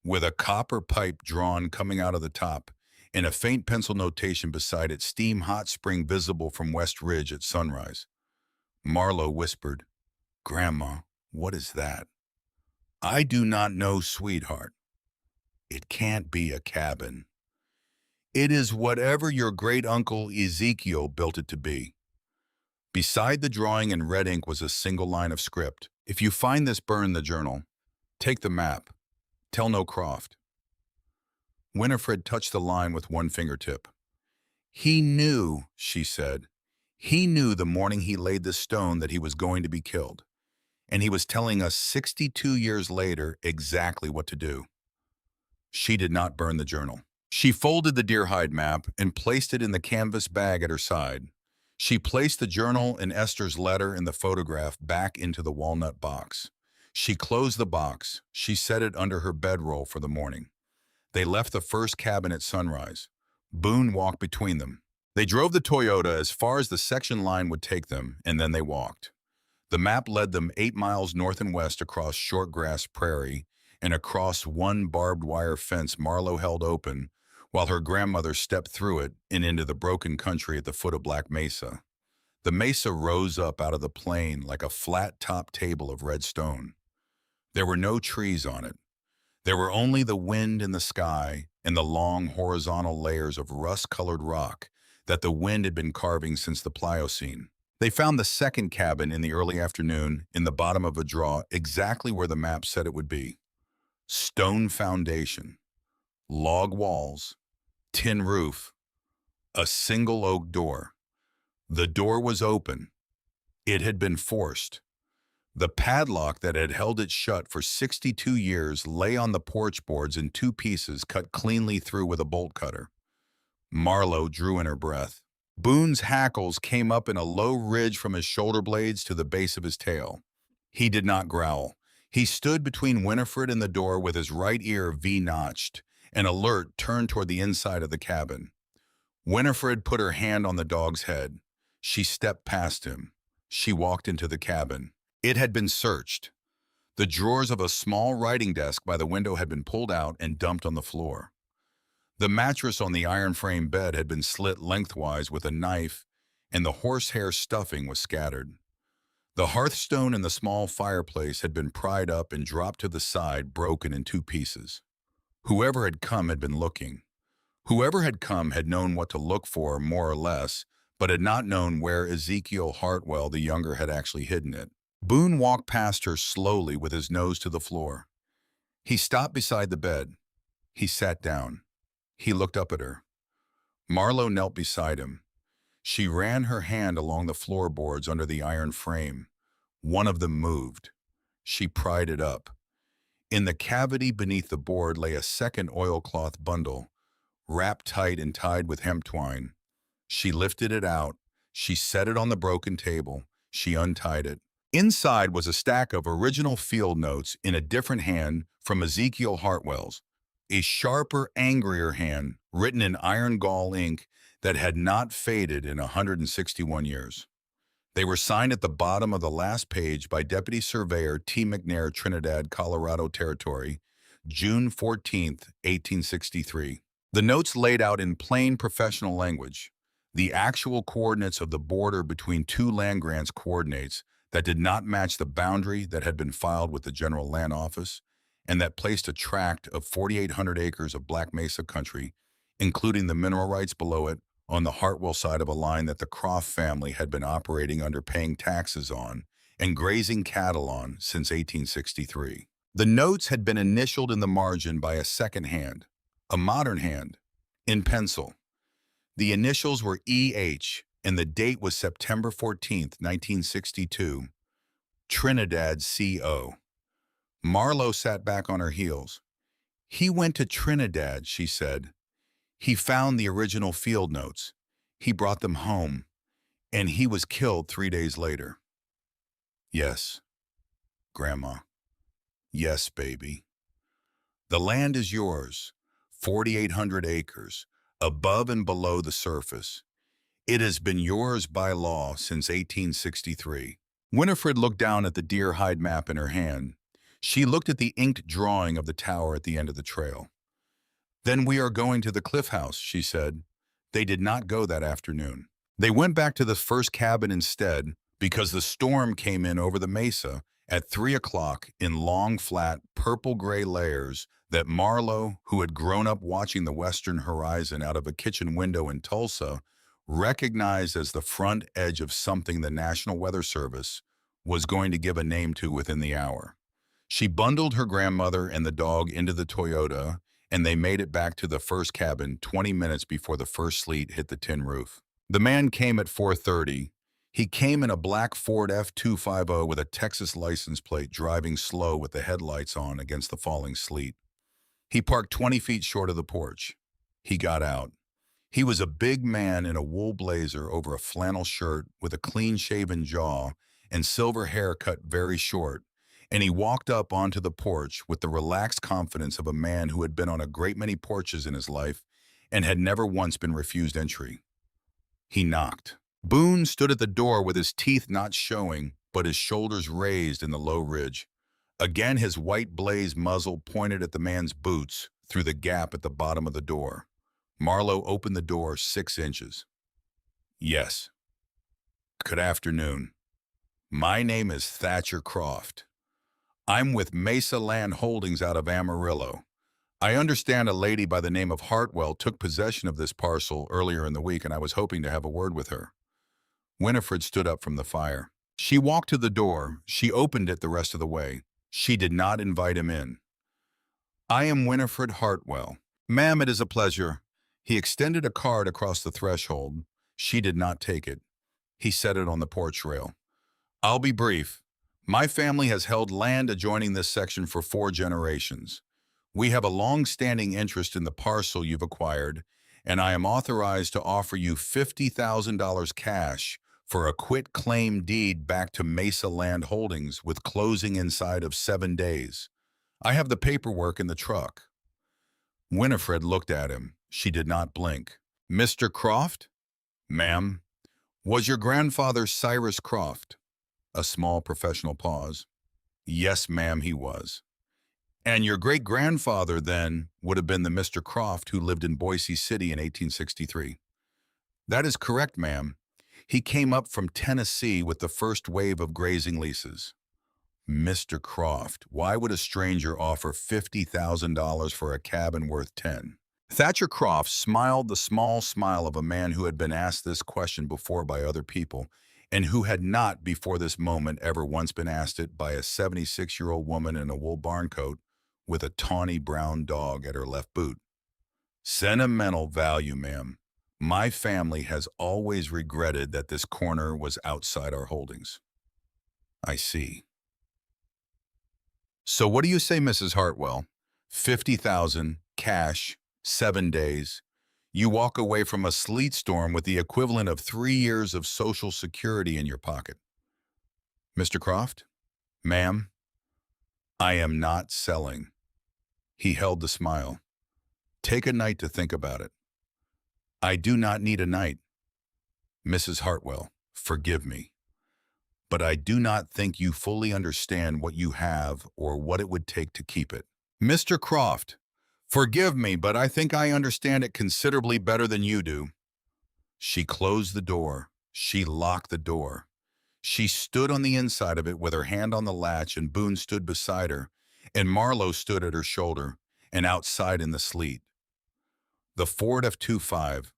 with a copper pipe drawn coming out of the top, and a faint pencil notation beside it, steam hot spring visible from West Ridge at sunrise. Marlowe whispered, "Grandma, what is that?" "I do not know, sweetheart. It can't be a cabin. It is whatever your great-uncle Ezekiel built it to be. Beside the drawing in red ink was a single line of script. If you find this, burn the journal. Take the map. Tell no Croft. Winifred touched the line with one fingertip. He knew, she said. He knew the morning he laid the stone that he was going to be killed. And he was telling us 62 years later exactly what to do. She did not burn the journal. She folded the deerhide map and placed it in the canvas bag at her side. She placed the journal and Esther's letter and the photograph back into the walnut box. She closed the box. She set it under her bedroll for the morning. They left the first cabin at sunrise. Boone walked between them. They drove the Toyota as far as the section line would take them, and then they walked. The map led them 8 miles north and west across short grass prairie and across one barbed wire fence Marlowe held open while her grandmother stepped through it and into the broken country at the foot of Black Mesa. The mesa rose up out of the plain like a flat-topped table of red stone. There were no trees on it. There were only the wind and the sky and the long horizontal layers of rust-colored rock that the wind had been carving since the Pliocene. They found the second cabin in the early afternoon in the bottom of a draw exactly where the map said it would be. Stone foundation, log walls, tin roof, a single oak door. The door was open. It had been forced. The padlock that had held it shut for 62 years lay on the porch boards in 2 pieces cut cleanly through with a bolt cutter. Marlowe drew in her breath. Boone's hackles came up in a low ridge from his shoulder blades to the base of his tail. He did not growl. He stood between Winifred and the door with his right ear V-notched, and alert turned toward the inside of the cabin. Winifred put her hand on the dog's head. She stepped past him. She walked into the cabin. It had been searched. The drawers of a small writing desk by the window had been pulled out and dumped on the floor. The mattress on the iron frame bed had been slit lengthwise with a knife, and the horsehair stuffing was scattered. The hearthstone in the small fireplace had been pried up and dropped to the side, broken in 2 pieces. Whoever had come had been looking. Whoever had come had known what to look for, more or less, but had not known where Ezekiel Hartwell the younger had actually hidden it. Boone walked past her slowly with his nose to the floor. He stopped beside the bed. He sat down. He looked up at her. Marlowe knelt beside him. She ran her hand along the floorboards under the iron frame. One of them moved. She pried it up. In the cavity beneath the board lay a second oilcloth bundle, wrapped tight and tied with hemp twine. She lifted it out. She set it on the broken table. She untied it. Inside was a stack of original field notes in a different hand from Ezekiel Hartwell's, a sharper, angrier hand written in iron gall ink that had not faded in 161 years. They were signed at the bottom of the last page by Deputy Surveyor T. McNair, Trinidad, Colorado Territory, June 14, 1863. The notes laid out in plain professional language the actual coordinates of the border between 2 land grants coordinates that did not match the boundary that had been filed with the General Land Office and that placed a tract of 4,800 acres of Black Mesa country, including the mineral rights below it, on the Hartwell side of a line that the Croft family had been operating under paying taxes on and grazing cattle on since 1863. The notes had been initialed in the margin by a second hand, a modern hand, in pencil. The initials were E.H., and the date was September 14, 1962, Trinidad C.O. Marlowe sat back on her heels. He went to Trinidad, she said. He found the original field notes. He brought them home, and he was killed 3 days later. Yes, Grandma. Yes, baby. The land is yours, 4,800 acres, above and below the surface. It has been yours by law since 1863. Winifred looked down at the deer hide map in her hand. She looked at the inked drawing of the tower at the end of the trail. Then we are going to the Cliff House, she said. They did not go that afternoon. They went back to the first cabin instead because the storm came in over the mesa at 3 o'clock in long, flat, purple-gray layers that Marlowe, who had grown up watching the western horizon out of a kitchen window in Tulsa, recognized as the front edge of something the National Weather Service was going to give a name to within the hour. She bundled her grandmother and the dog into the Toyota, and they made it back to the first cabin 20 minutes before the first sleet hit the tin roof. The man came at 4:30. He came in a black Ford F-250 with a Texas license plate, driving slow with the headlights on against the falling sleet. He parked 20 feet short of the porch. He got out. He was a big man in a wool blazer over a flannel shirt with a clean-shaven jaw and silver hair cut very short, and he walked up onto the porch with the relaxed confidence of a man who had been on a great many porches in his life and had never once been refused entry. He knocked. Boone stood at the door with his teeth not showing, but his shoulders raised in the low ridge. Again, his white blaze muzzle pointed at the man's boots through the gap at the bottom of the door. Marlowe opened the door 6 inches. Yes. Good afternoon. My name is Thatcher Croft. I'm with Mesa Land Holdings out of Amarillo. I understand a lady by the name of Hartwell took possession of this parcel earlier in the week, and I was hoping to have a word with her. Winifred stood up from the fire. She walked to the door. She opened it the rest of the way. She did not invite him in. I am Winifred Hartwell. Ma'am, it is a pleasure. He extended a card across the threshold. She did not take it. He set it on the porch rail. I'll be brief. My family has held land adjoining this section for 4 generations. We have a long-standing interest in the parcel you've acquired, and I am authorized to offer you $50,000 cash for a quit-claim deed back to Mesa Land Holdings with closing inside of 7 days. I have the paperwork in the truck. Winifred looked at him. She did not blink. Mr. Croft? Ma'am. Was your grandfather Cyrus Croft? A small professional pause. Yes, ma'am, he was. And your great-grandfather, then, would have been the Mr. Croft who lived in Boise City in 1863. That is correct, ma'am. He came up from Tennessee with the first wave of grazing leases. Mr. Croft, why would a stranger offer $50,000 for a cabin worth 10? Thatcher Croft smiled the small smile of a man who had been asked this question before by other people, and who had not before this moment ever once been asked it by a 76-year-old woman in a wool barn coat with a tawny brown dog at her left boot. Sentimental value, ma'am. My family has always regretted that this corner was outside our holdings. I see. So what do you say, Mrs. Hartwell? 50,000, cash, 7 days. You walk away from a sleet storm with the equivalent of 3 years of Social Security in your pocket. Mr. Croft? Ma'am, I am not selling. He held the smile. Take a night to think about it. I do not need a night. Mrs. Hartwell, forgive me, but I do not think you fully understand what you have or what it would take to keep it. Mr. Croft, forgive me, but I think I understand it considerably better than you do. She closed the door. She locked the door. She stood on the inside of it with her hand on the latch, and Boone stood beside her, and Marlowe stood at her shoulder, and outside in the sleet. The Ford F-250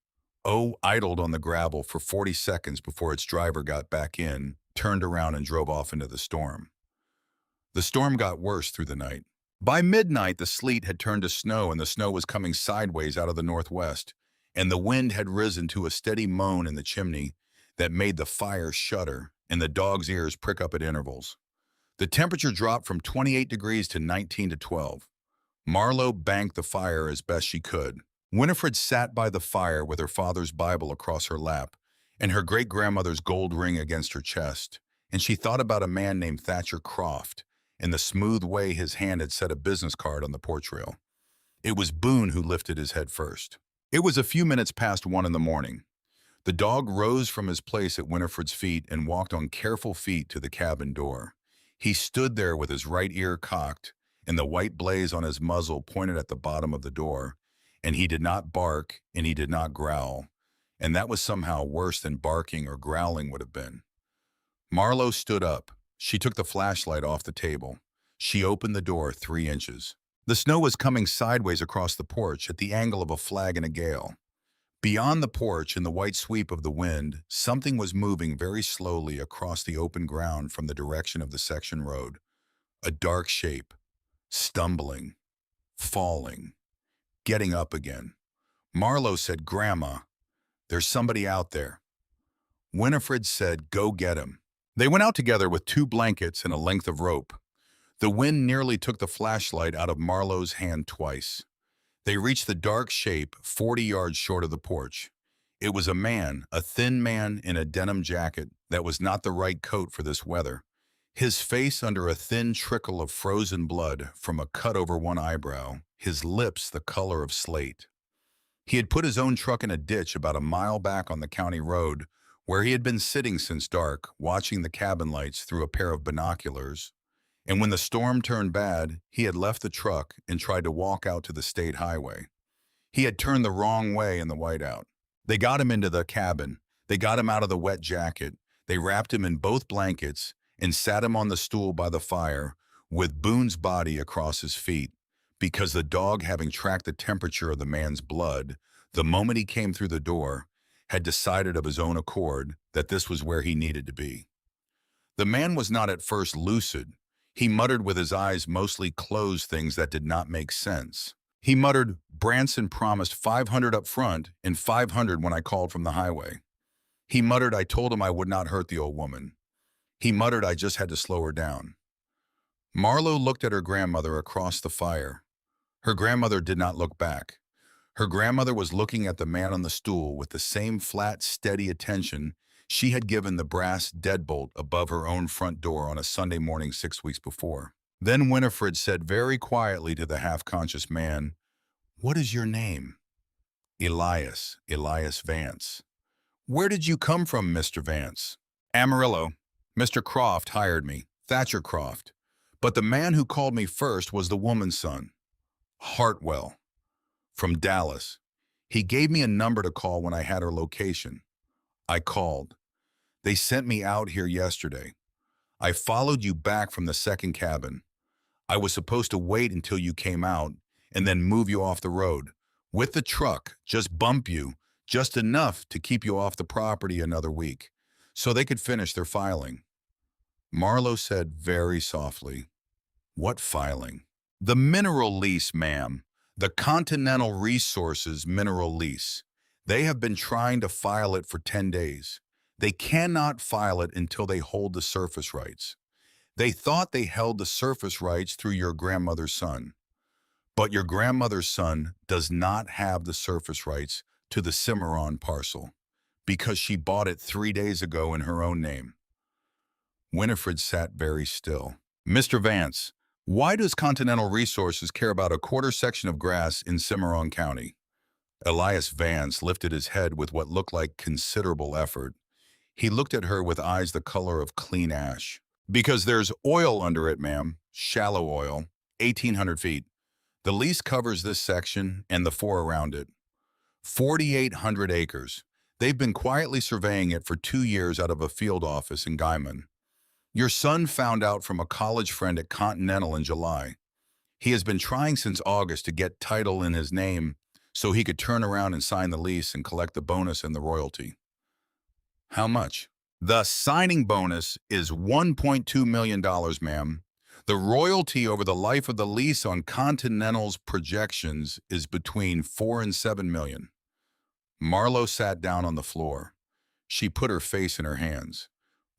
idled on the gravel for 40 seconds before its driver got back in, turned around, and drove off into the storm. The storm got worse through the night. By midnight, the sleet had turned to snow, and the snow was coming sideways out of the northwest, and the wind had risen to a steady moan in the chimney that made the fire shudder and the dog's ears prick up at intervals. The temperature dropped from 28 degrees to 19 to 12. Marlowe banked the fire as best she could. Winifred sat by the fire with her father's Bible across her lap and her great-grandmother's gold ring against her chest, and she thought about a man named Thatcher Croft and the smooth way his hand had set a business card on the porch rail. It was Boone who lifted his head first. It was a few minutes past 1 in the morning. The dog rose from his place at Winifred's feet and walked on careful feet to the cabin door. He stood there with his right ear cocked and the white blaze on his muzzle pointed at the bottom of the door, and he did not bark and he did not growl, and that was somehow worse than barking or growling would have been. Marlowe stood up. She took the flashlight off the table. She opened the door 3 inches. The snow was coming sideways across the porch at the angle of a flag in a gale. Beyond the porch, in the white sweep of the wind, something was moving very slowly across the open ground from the direction of the section road. A dark shape, stumbling, falling, getting up again. Marlowe said, "Grandma, there's somebody out there." Winifred said, "Go get him." They went out together with 2 blankets and a length of rope. The wind nearly took the flashlight out of Marlowe's hand twice. They reached the dark shape 40 yards short of the porch. It was a man, a thin man in a denim jacket that was not the right coat for this weather. His face under a thin trickle of frozen blood from a cut over one eyebrow, his lips the color of slate. He had put his own truck in a ditch about a mile back on the county road, where he had been sitting since dark, watching the cabin lights through a pair of binoculars. And when the storm turned bad, he had left the truck and tried to walk out to the state highway. He had turned the wrong way in the whiteout. They got him into the cabin. They got him out of the wet jacket. They wrapped him in both blankets and sat him on the stool by the fire with Boone's body across his feet, because the dog, having tracked the temperature of the man's blood the moment he came through the door, had decided of his own accord that this was where he needed to be. The man was not at first lucid. He muttered with his eyes mostly closed things that did not make sense. He muttered, "Branson promised 500 up front and 500 when I called from the highway." He muttered, "I told him I would not hurt the old woman." He muttered, "I just had to slow her down." Marlowe looked at her grandmother across the fire. Her grandmother did not look back. Her grandmother was looking at the man on the stool with the same flat, steady attention she had given the brass deadbolt above her own front door on a Sunday morning 6 weeks before. Then Winifred said very quietly to the half-conscious man, "What is your name?" "Elias Vance." "Where did you come from, Mr. Vance?" "Amarillo. Mr. Croft hired me, Thatcher Croft. But the man who called me first was the woman's son, Hartwell, from Dallas. He gave me a number to call when I had her location. I called. They sent me out here yesterday. I followed you back from the second cabin. I was supposed to wait until you came out and then move you off the road. With the truck, just bump you, just enough to keep you off the property another week, so they could finish their filing." Marlowe said very softly, "What filing?" "The mineral lease, ma'am. The Continental Resources mineral lease. They have been trying to file it for 10 days. They cannot file it until they hold the surface rights. They thought they held the surface rights through your grandmother's son. But your grandmother's son does not have the surface rights to the Cimarron parcel, because she bought it 3 days ago in her own name." Winifred sat very still. "Mr. Vance, why does Continental Resources care about a quarter section of grass in Cimarron County?" Elias Vance lifted his head with what looked like considerable effort. He looked at her with eyes the color of clean ash. "Because there's oil under it, ma'am. Shallow oil. 1,800 feet. The lease covers this section and the 4 around it. 4,800 acres. They've been quietly surveying it for 2 years out of a field office in Guyman. Your son found out from a college friend at Continental in July. He has been trying since August to get title in his name so he could turn around and sign the lease and collect the bonus and the royalty." "How much?" "The signing bonus is $1.2 million, ma'am. The royalty over the life of the lease on Continental's projections is between 4 and 7 million. Marlowe sat down on the floor. She put her face in her hands.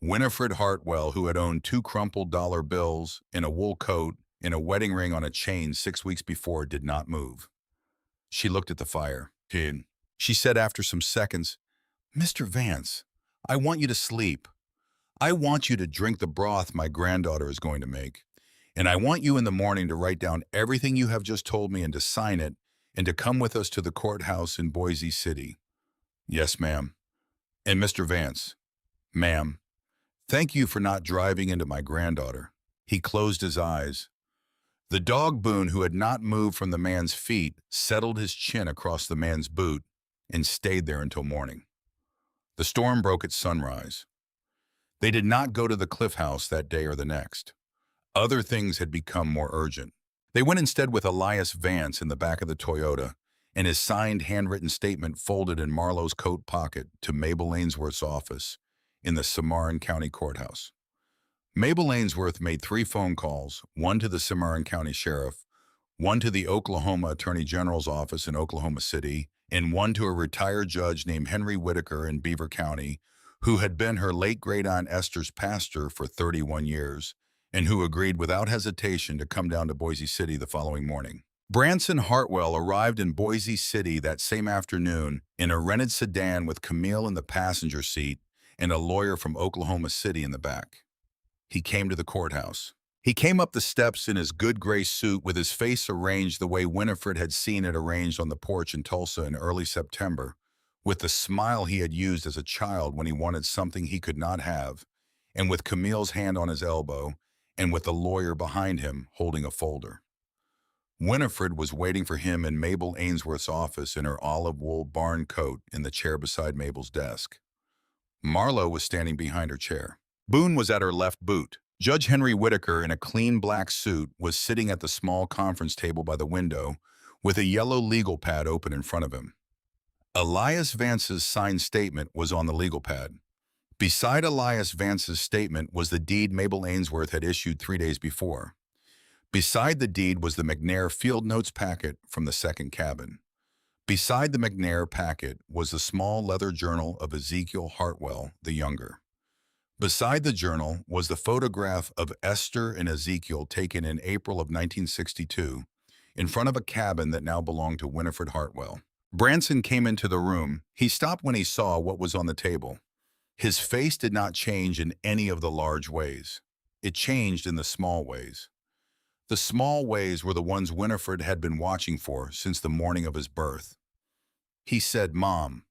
Winifred Hartwell, who had owned 2 crumpled dollar bills in a wool coat and a wedding ring on a chain 6 weeks before, did not move. She looked at the fire. She said after some seconds, "Mr. Vance, I want you to sleep. I want you to drink the broth my granddaughter is going to make. And I want you in the morning to write down everything you have just told me and to sign it and to come with us to the courthouse in Boise City." "Yes, ma'am." "And Mr. Vance, ma'am, thank you for not driving into my granddaughter." He closed his eyes. The dog Boone, who had not moved from the man's feet, settled his chin across the man's boot and stayed there until morning. The storm broke at sunrise. They did not go to the Cliff House that day or the next. Other things had become more urgent. They went instead with Elias Vance in the back of the Toyota and his signed handwritten statement folded in Marlowe's coat pocket to Mabel Ainsworth's office in the Cimarron County Courthouse. Mabel Ainsworth made 3 phone calls, one to the Cimarron County Sheriff, one to the Oklahoma Attorney General's office in Oklahoma City, and one to a retired judge named Henry Whitaker in Beaver County, who had been her late great-aunt Esther's pastor for 31 years, and who agreed without hesitation to come down to Boise City the following morning. Branson Hartwell arrived in Boise City that same afternoon in a rented sedan with Camille in the passenger seat and a lawyer from Oklahoma City in the back. He came to the courthouse. He came up the steps in his good gray suit with his face arranged the way Winifred had seen it arranged on the porch in Tulsa in early September, with the smile he had used as a child when he wanted something he could not have, and with Camille's hand on his elbow, and with the lawyer behind him holding a folder. Winifred was waiting for him in Mabel Ainsworth's office in her olive wool barn coat in the chair beside Mabel's desk. Marlowe was standing behind her chair. Boone was at her left boot. Judge Henry Whitaker, in a clean black suit, was sitting at the small conference table by the window with a yellow legal pad open in front of him. Elias Vance's signed statement was on the legal pad. Beside Elias Vance's statement was the deed Mabel Ainsworth had issued 3 days before. Beside the deed was the McNair field notes packet from the second cabin. Beside the McNair packet was the small leather journal of Ezekiel Hartwell the Younger. Beside the journal was the photograph of Esther and Ezekiel taken in April of 1962 in front of a cabin that now belonged to Winifred Hartwell. Branson came into the room. He stopped when he saw what was on the table. His face did not change in any of the large ways. It changed in the small ways. The small ways were the ones Winifred had been watching for since the morning of his birth. He said, "Mom."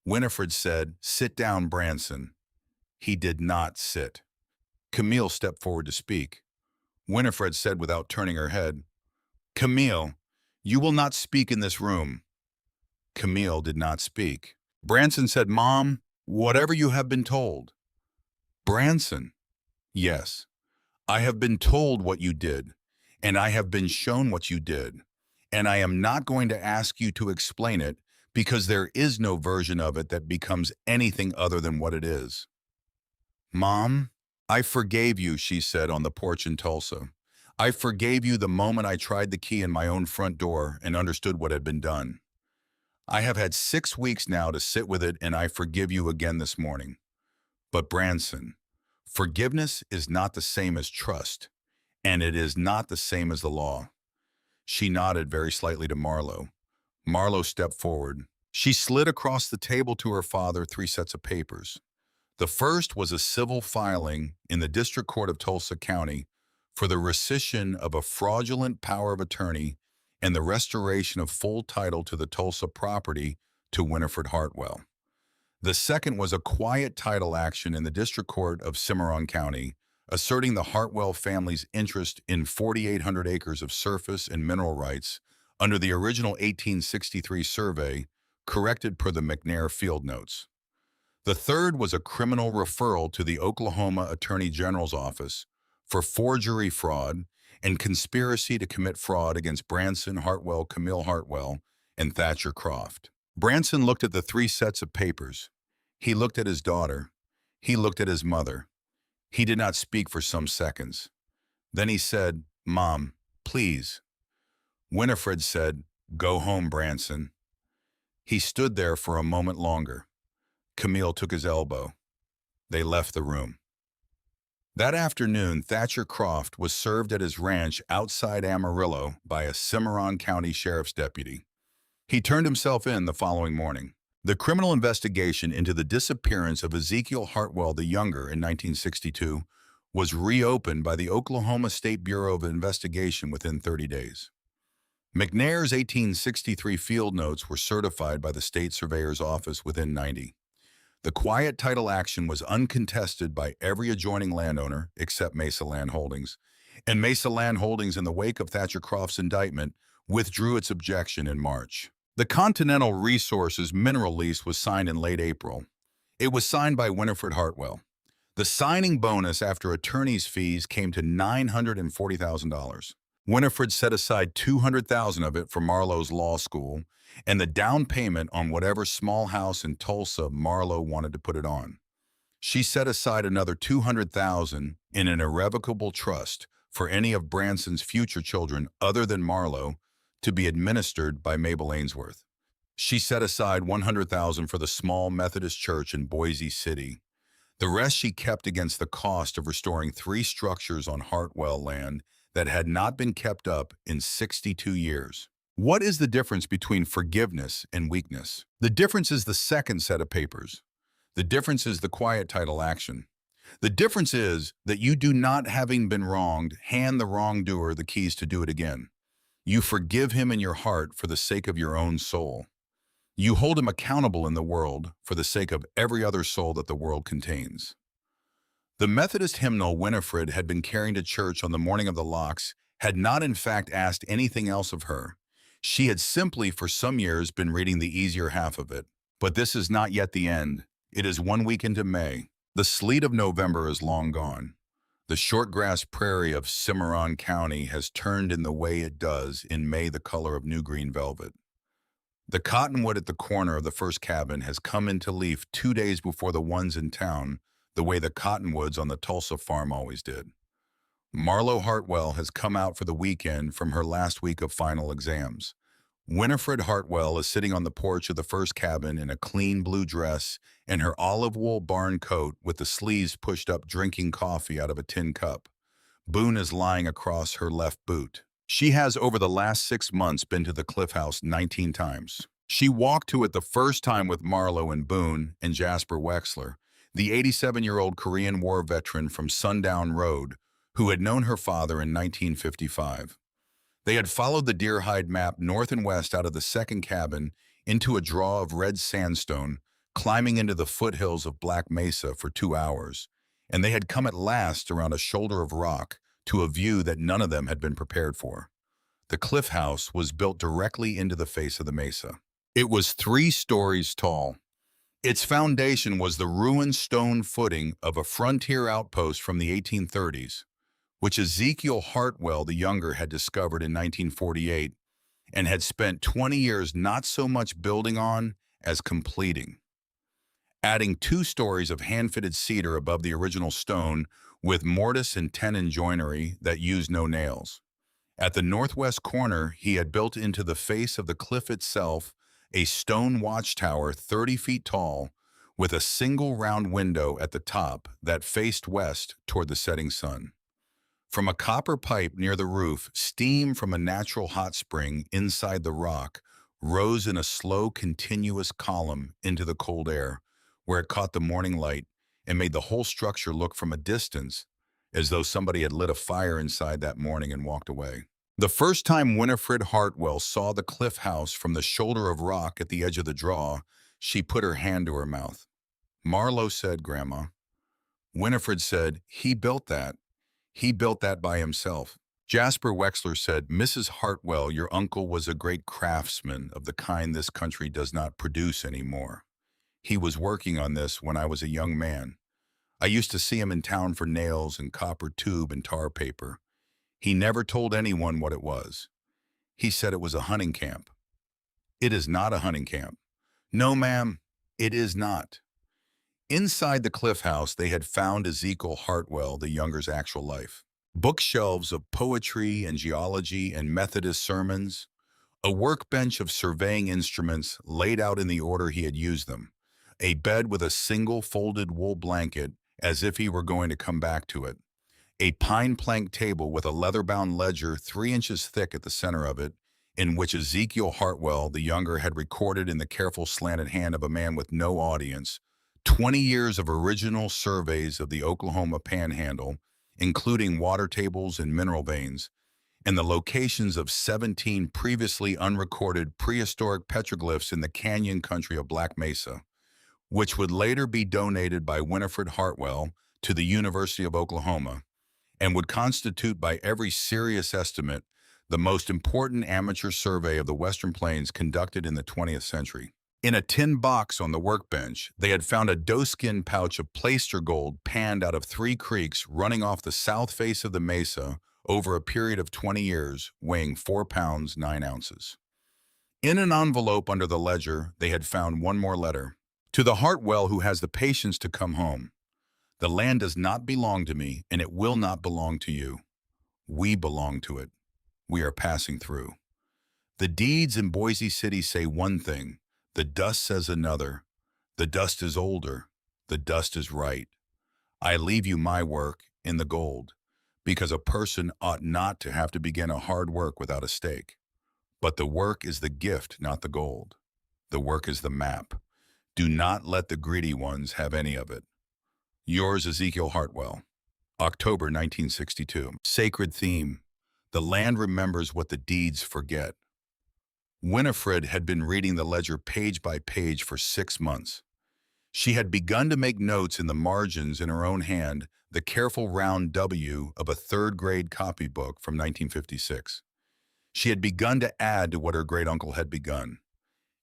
Winifred said, "Sit down, Branson." He did not sit. Camille stepped forward to speak. Winifred said without turning her head, "Camille, you will not speak in this room." Camille did not speak. Branson said, "Mom, whatever you have been told." Branson, "Yes, I have been told what you did, and I have been shown what you did, and I am not going to ask you to explain it because there is no version of it that becomes anything other than what it is." "Mom, I forgave you," she said on the porch in Tulsa. "I forgave you the moment I tried the key in my own front door and understood what had been done. I have had 6 weeks now to sit with it, and I forgive you again this morning. But Branson, forgiveness is not the same as trust, and it is not the same as the law." She nodded very slightly to Marlowe. Marlowe stepped forward. She slid across the table to her father 3 sets of papers. The first was a civil filing in the District Court of Tulsa County for the rescission of a fraudulent power of attorney and the restoration of full title to the Tulsa property to Winifred Hartwell. The second was a quiet title action in the District Court of Cimarron County, asserting the Hartwell family's interest in 4,800 acres of surface and mineral rights under the original 1863 survey, corrected per the McNair field notes. The third was a criminal referral to the Oklahoma Attorney General's office for forgery fraud and conspiracy to commit fraud against Branson Hartwell, Camille Hartwell, and Thatcher Croft. Branson looked at the 3 sets of papers. He looked at his daughter. He looked at his mother. He did not speak for some seconds. Then he said, "Mom, please." Winifred said, "Go home, Branson." He stood there for a moment longer. Camille took his elbow. They left the room. That afternoon, Thatcher Croft was served at his ranch outside Amarillo by a Cimarron County Sheriff's deputy. He turned himself in the following morning. The criminal investigation into the disappearance of Ezekiel Hartwell the Younger in 1962 was reopened by the Oklahoma State Bureau of Investigation within 30 days. McNair's 1863 field notes were certified by the state surveyor's office within 90. The quiet title action was uncontested by every adjoining landowner except Mesa Land Holdings, and Mesa Land Holdings, in the wake of Thatcher Croft's indictment, withdrew its objection in March. The Continental Resources mineral lease was signed in late April. It was signed by Winifred Hartwell. The signing bonus after attorney's fees came to $940,000. Winifred set aside $200,000 of it for Marlowe's law school and the down payment on whatever small house in Tulsa Marlowe wanted to put it on. She set aside another $200,000 in an irrevocable trust for any of Branson's future children other than Marlowe to be administered by Mabel Ainsworth. She set aside $100,000 for the small Methodist church in Boise City. The rest she kept against the cost of restoring 3 structures on Hartwell land that had not been kept up in 62 years. What is the difference between forgiveness and weakness? The difference is the second set of papers. The difference is the quiet title action. The difference is that you do not, having been wronged, hand the wrongdoer the keys to do it again. You forgive him in your heart for the sake of your own soul. You hold him accountable in the world for the sake of every other soul that the world contains. The Methodist hymnal Winifred had been carrying to church on the morning of the locks had not in fact asked anything else of her. She had simply for some years been reading the easier half of it. But this is not yet the end. It is 1 week into May. The sleet of November is long gone. The short-grass prairie of Cimarron County has turned in the way it does in May the color of new green velvet. The cottonwood at the corner of the first cabin has come into leaf 2 days before the ones in town, the way the cottonwoods on the Tulsa farm always did. Marlowe Hartwell has come out for the weekend from her last week of final exams. Winifred Hartwell is sitting on the porch of the first cabin in a clean blue dress and her olive wool barn coat with the sleeves pushed up, drinking coffee out of a tin cup. Boone is lying across her left boot. She has over the last 6 months been to the Cliff House 19 times. She walked to it the first time with Marlowe and Boone and Jasper Wexler, the 87-year-old Korean War veteran from Sundown Road, who had known her father in 1955. They had followed the deer-hide map north and west out of the second cabin into a draw of red sandstone, climbing into the foothills of Black Mesa for 2 hours, and they had come at last around a shoulder of rock to a view that none of them had been prepared for. The Cliff House was built directly into the face of the mesa. It was 3 stories tall. Its foundation was the ruined stone footing of a frontier outpost from the 1830s, which Ezekiel Hartwell the Younger had discovered in 1948 and had spent 20 years not so much building on as completing, adding 2 stories of hand-fitted cedar above the original stone with mortise and tenon joinery that used no nails. At the northwest corner, he had built into the face of the cliff itself a stone watchtower 30 feet tall with a single round window at the top that faced west toward the setting sun. From a copper pipe near the roof, steam from a natural hot spring inside the rock rose in a slow, continuous column into the cold air, where it caught the morning light and made the whole structure look from a distance as though somebody had lit a fire inside that morning and walked away. The first time Winifred Hartwell saw the Cliff House from the shoulder of rock at the edge of the draw, she put her hand to her mouth. Marlowe said, "Grandma." Winifred said, "He built that. He built that by himself." Jasper Wexler said, "Mrs. Hartwell, your uncle was a great craftsman of the kind this country does not produce anymore. He was working on this when I was a young man. I used to see him in town for nails and copper tube and tar paper. He never told anyone what it was. He said it was a hunting camp. It is not a hunting camp. No, ma'am, it is not." Inside the Cliff House, they had found Ezekiel Hartwell the Younger's actual life. Bookshelves of poetry and geology and Methodist sermons, a workbench of surveying instruments laid out in the order he had used them, a bed with a single folded wool blanket as if he were going to come back to it, a pine plank table with a leather-bound ledger 3 inches thick at the center of it, in which Ezekiel Hartwell the Younger had recorded in the careful slanted hand of a man with no audience 20 years of original surveys of the Oklahoma Panhandle, including water tables and mineral veins, and the locations of 17 previously unrecorded prehistoric petroglyphs in the canyon country of Black Mesa, which would later be donated by Winifred Hartwell to the University of Oklahoma, and would constitute by every serious estimate the most important amateur survey of the Western Plains conducted in the 20th century. In a tin box on the workbench, they had found a doeskin pouch of placer gold panned out of 3 creeks running off the south face of the mesa over a period of 20 years, weighing 4 pounds, 9 ounces. In an envelope under the ledger, they had found one more letter. To the Hartwell who has the patience to come home. The land does not belong to me, and it will not belong to you. We belong to it. We are passing through. The deeds in Boise City say one thing. The dust says another. The dust is older. The dust is right. I leave you my work in the gold, because a person ought not to have to begin a hard work without a stake. But the work is the gift, not the gold. The work is the map. Do not let the greedy ones have any of it. Yours, Ezekiel Hartwell. October 1962. Sacred theme. The land remembers what the deeds forget. Winifred had been reading the ledger page by page for 6 months. She had begun to make notes in the margins in her own hand, the careful round W of a third-grade copybook from 1956. She had begun to add to what her great-uncle had begun.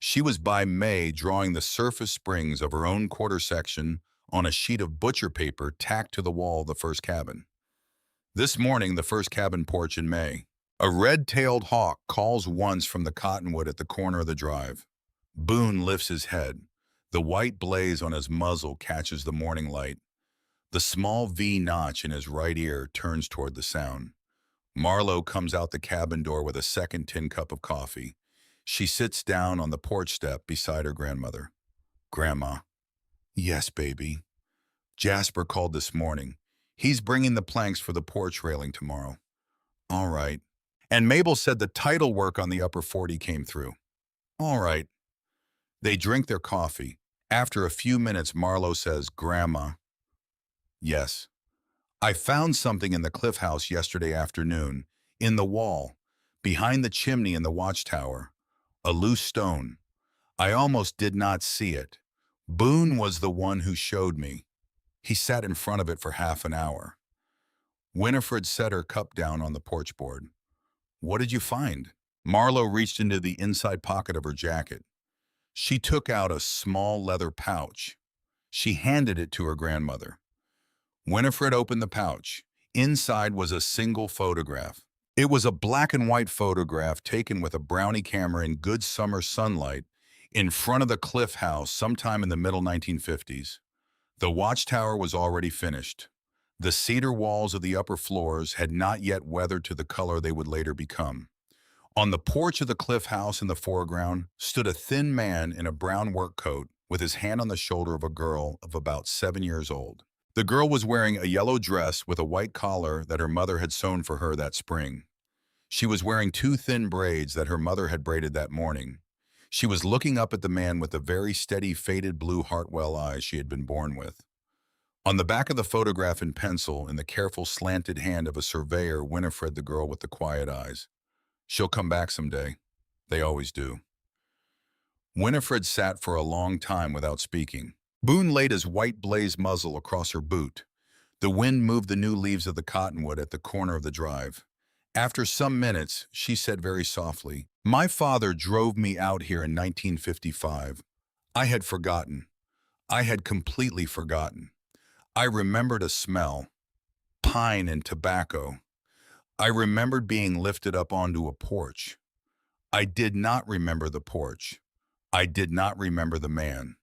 She was by May drawing the surface springs of her own quarter section on a sheet of butcher paper tacked to the wall of the first cabin. This morning, the first cabin porch in May. A red-tailed hawk calls once from the cottonwood at the corner of the drive. Boone lifts his head. The white blaze on his muzzle catches the morning light. The small V notch in his right ear turns toward the sound. Marlowe comes out the cabin door with a second tin cup of coffee. She sits down on the porch step beside her grandmother. Grandma. Yes, baby. Jasper called this morning. He's bringing the planks for the porch railing tomorrow. All right. And Mabel said the title work on the upper 40 came through. All right. They drink their coffee. After a few minutes, Marlowe says, Grandma. Yes. I found something in the cliff house yesterday afternoon, in the wall, behind the chimney in the watchtower. A loose stone. I almost did not see it. Boone was the one who showed me. He sat in front of it for half an hour. Winifred set her cup down on the porch board. What did you find? Marlowe reached into the inside pocket of her jacket. She took out a small leather pouch. She handed it to her grandmother. Winifred opened the pouch. Inside was a single photograph. It was a black and white photograph taken with a Brownie camera in good summer sunlight in front of the cliff house sometime in the middle 1950s. The watchtower was already finished. The cedar walls of the upper floors had not yet weathered to the color they would later become. On the porch of the cliff house in the foreground stood a thin man in a brown work coat with his hand on the shoulder of a girl of about 7 years old. The girl was wearing a yellow dress with a white collar that her mother had sewn for her that spring. She was wearing 2 thin braids that her mother had braided that morning. She was looking up at the man with the very steady, faded blue Hartwell eyes she had been born with. On the back of the photograph in pencil, in the careful slanted hand of a surveyor, Winifred, the girl with the quiet eyes. She'll come back someday. They always do. Winifred sat for a long time without speaking. Boone laid his white blazed muzzle across her boot. The wind moved the new leaves of the cottonwood at the corner of the drive. After some minutes, she said very softly, My father drove me out here in 1955. I had forgotten. I had completely forgotten. I remembered a smell, pine and tobacco. I remembered being lifted up onto a porch. I did not remember the porch. I did not remember the man.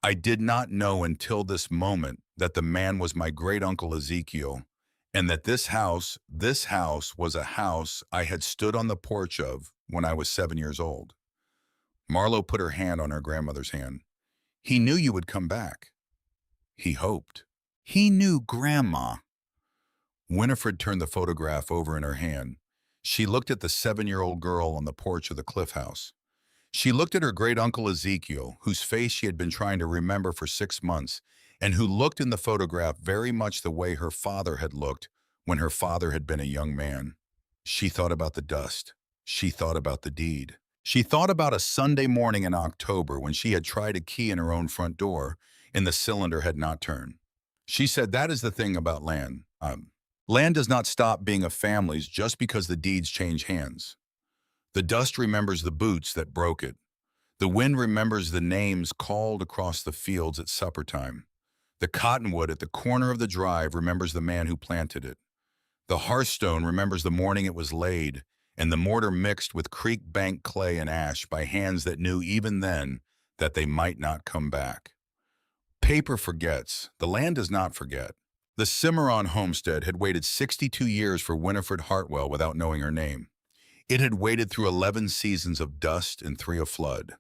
I did not know until this moment that the man was my great-uncle Ezekiel, and that this house was a house I had stood on the porch of when I was 7 years old. Marlowe put her hand on her grandmother's hand. He knew you would come back. He hoped. He knew Grandma. Winifred turned the photograph over in her hand. She looked at the 7-year-old girl on the porch of the cliff house. She looked at her great-uncle Ezekiel, whose face she had been trying to remember for 6 months, and who looked in the photograph very much the way her father had looked when her father had been a young man. She thought about the dust. She thought about the deed. She thought about a Sunday morning in October when she had tried a key in her own front door and the cylinder had not turned. She said, that is the thing about land. Land does not stop being a family's just because the deeds change hands. The dust remembers the boots that broke it. The wind remembers the names called across the fields at supper time. The cottonwood at the corner of the drive remembers the man who planted it. The hearthstone remembers the morning it was laid, and the mortar mixed with creek bank clay and ash by hands that knew even then that they might not come back. Paper forgets. The land does not forget. The Cimarron homestead had waited 62 years for Winifred Hartwell without knowing her name. It had waited through 11 seasons of dust and 3 of flood.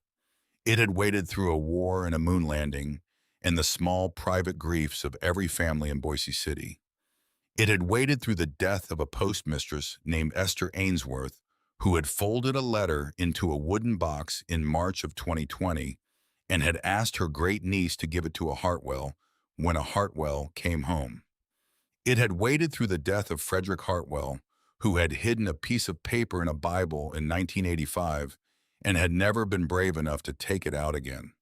It had waited through a war and a moon landing and the small private griefs of every family in Boise City. It had waited through the death of a postmistress named Esther Ainsworth, who had folded a letter into a wooden box in March of 2020 and had asked her great niece to give it to a Hartwell when a Hartwell came home. It had waited through the death of Frederick Hartwell, who had hidden a piece of paper in a Bible in 1985 and had never been brave enough to take it out again.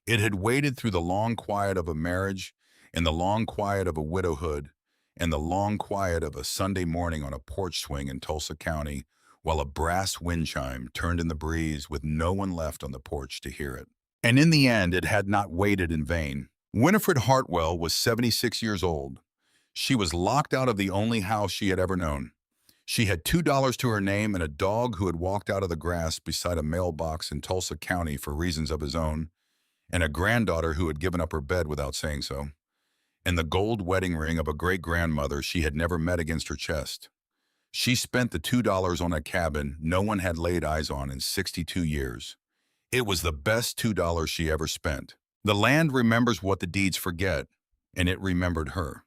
It had waited through the long quiet of a marriage and the long quiet of a widowhood and the long quiet of a Sunday morning on a porch swing in Tulsa County while a brass wind chime turned in the breeze with no one left on the porch to hear it. And in the end, it had not waited in vain. Winifred Hartwell was 76 years old. She was locked out of the only house she had ever known. She had $2 to her name and a dog who had walked out of the grass beside a mailbox in Tulsa County for reasons of his own, and a granddaughter who had given up her bed without saying so, and the gold wedding ring of a great-grandmother she had never met against her chest. She spent the $2 on a cabin no one had laid eyes on in 62 years. It was the best $2 she ever spent. The land remembers what the deeds forget, and it remembered her.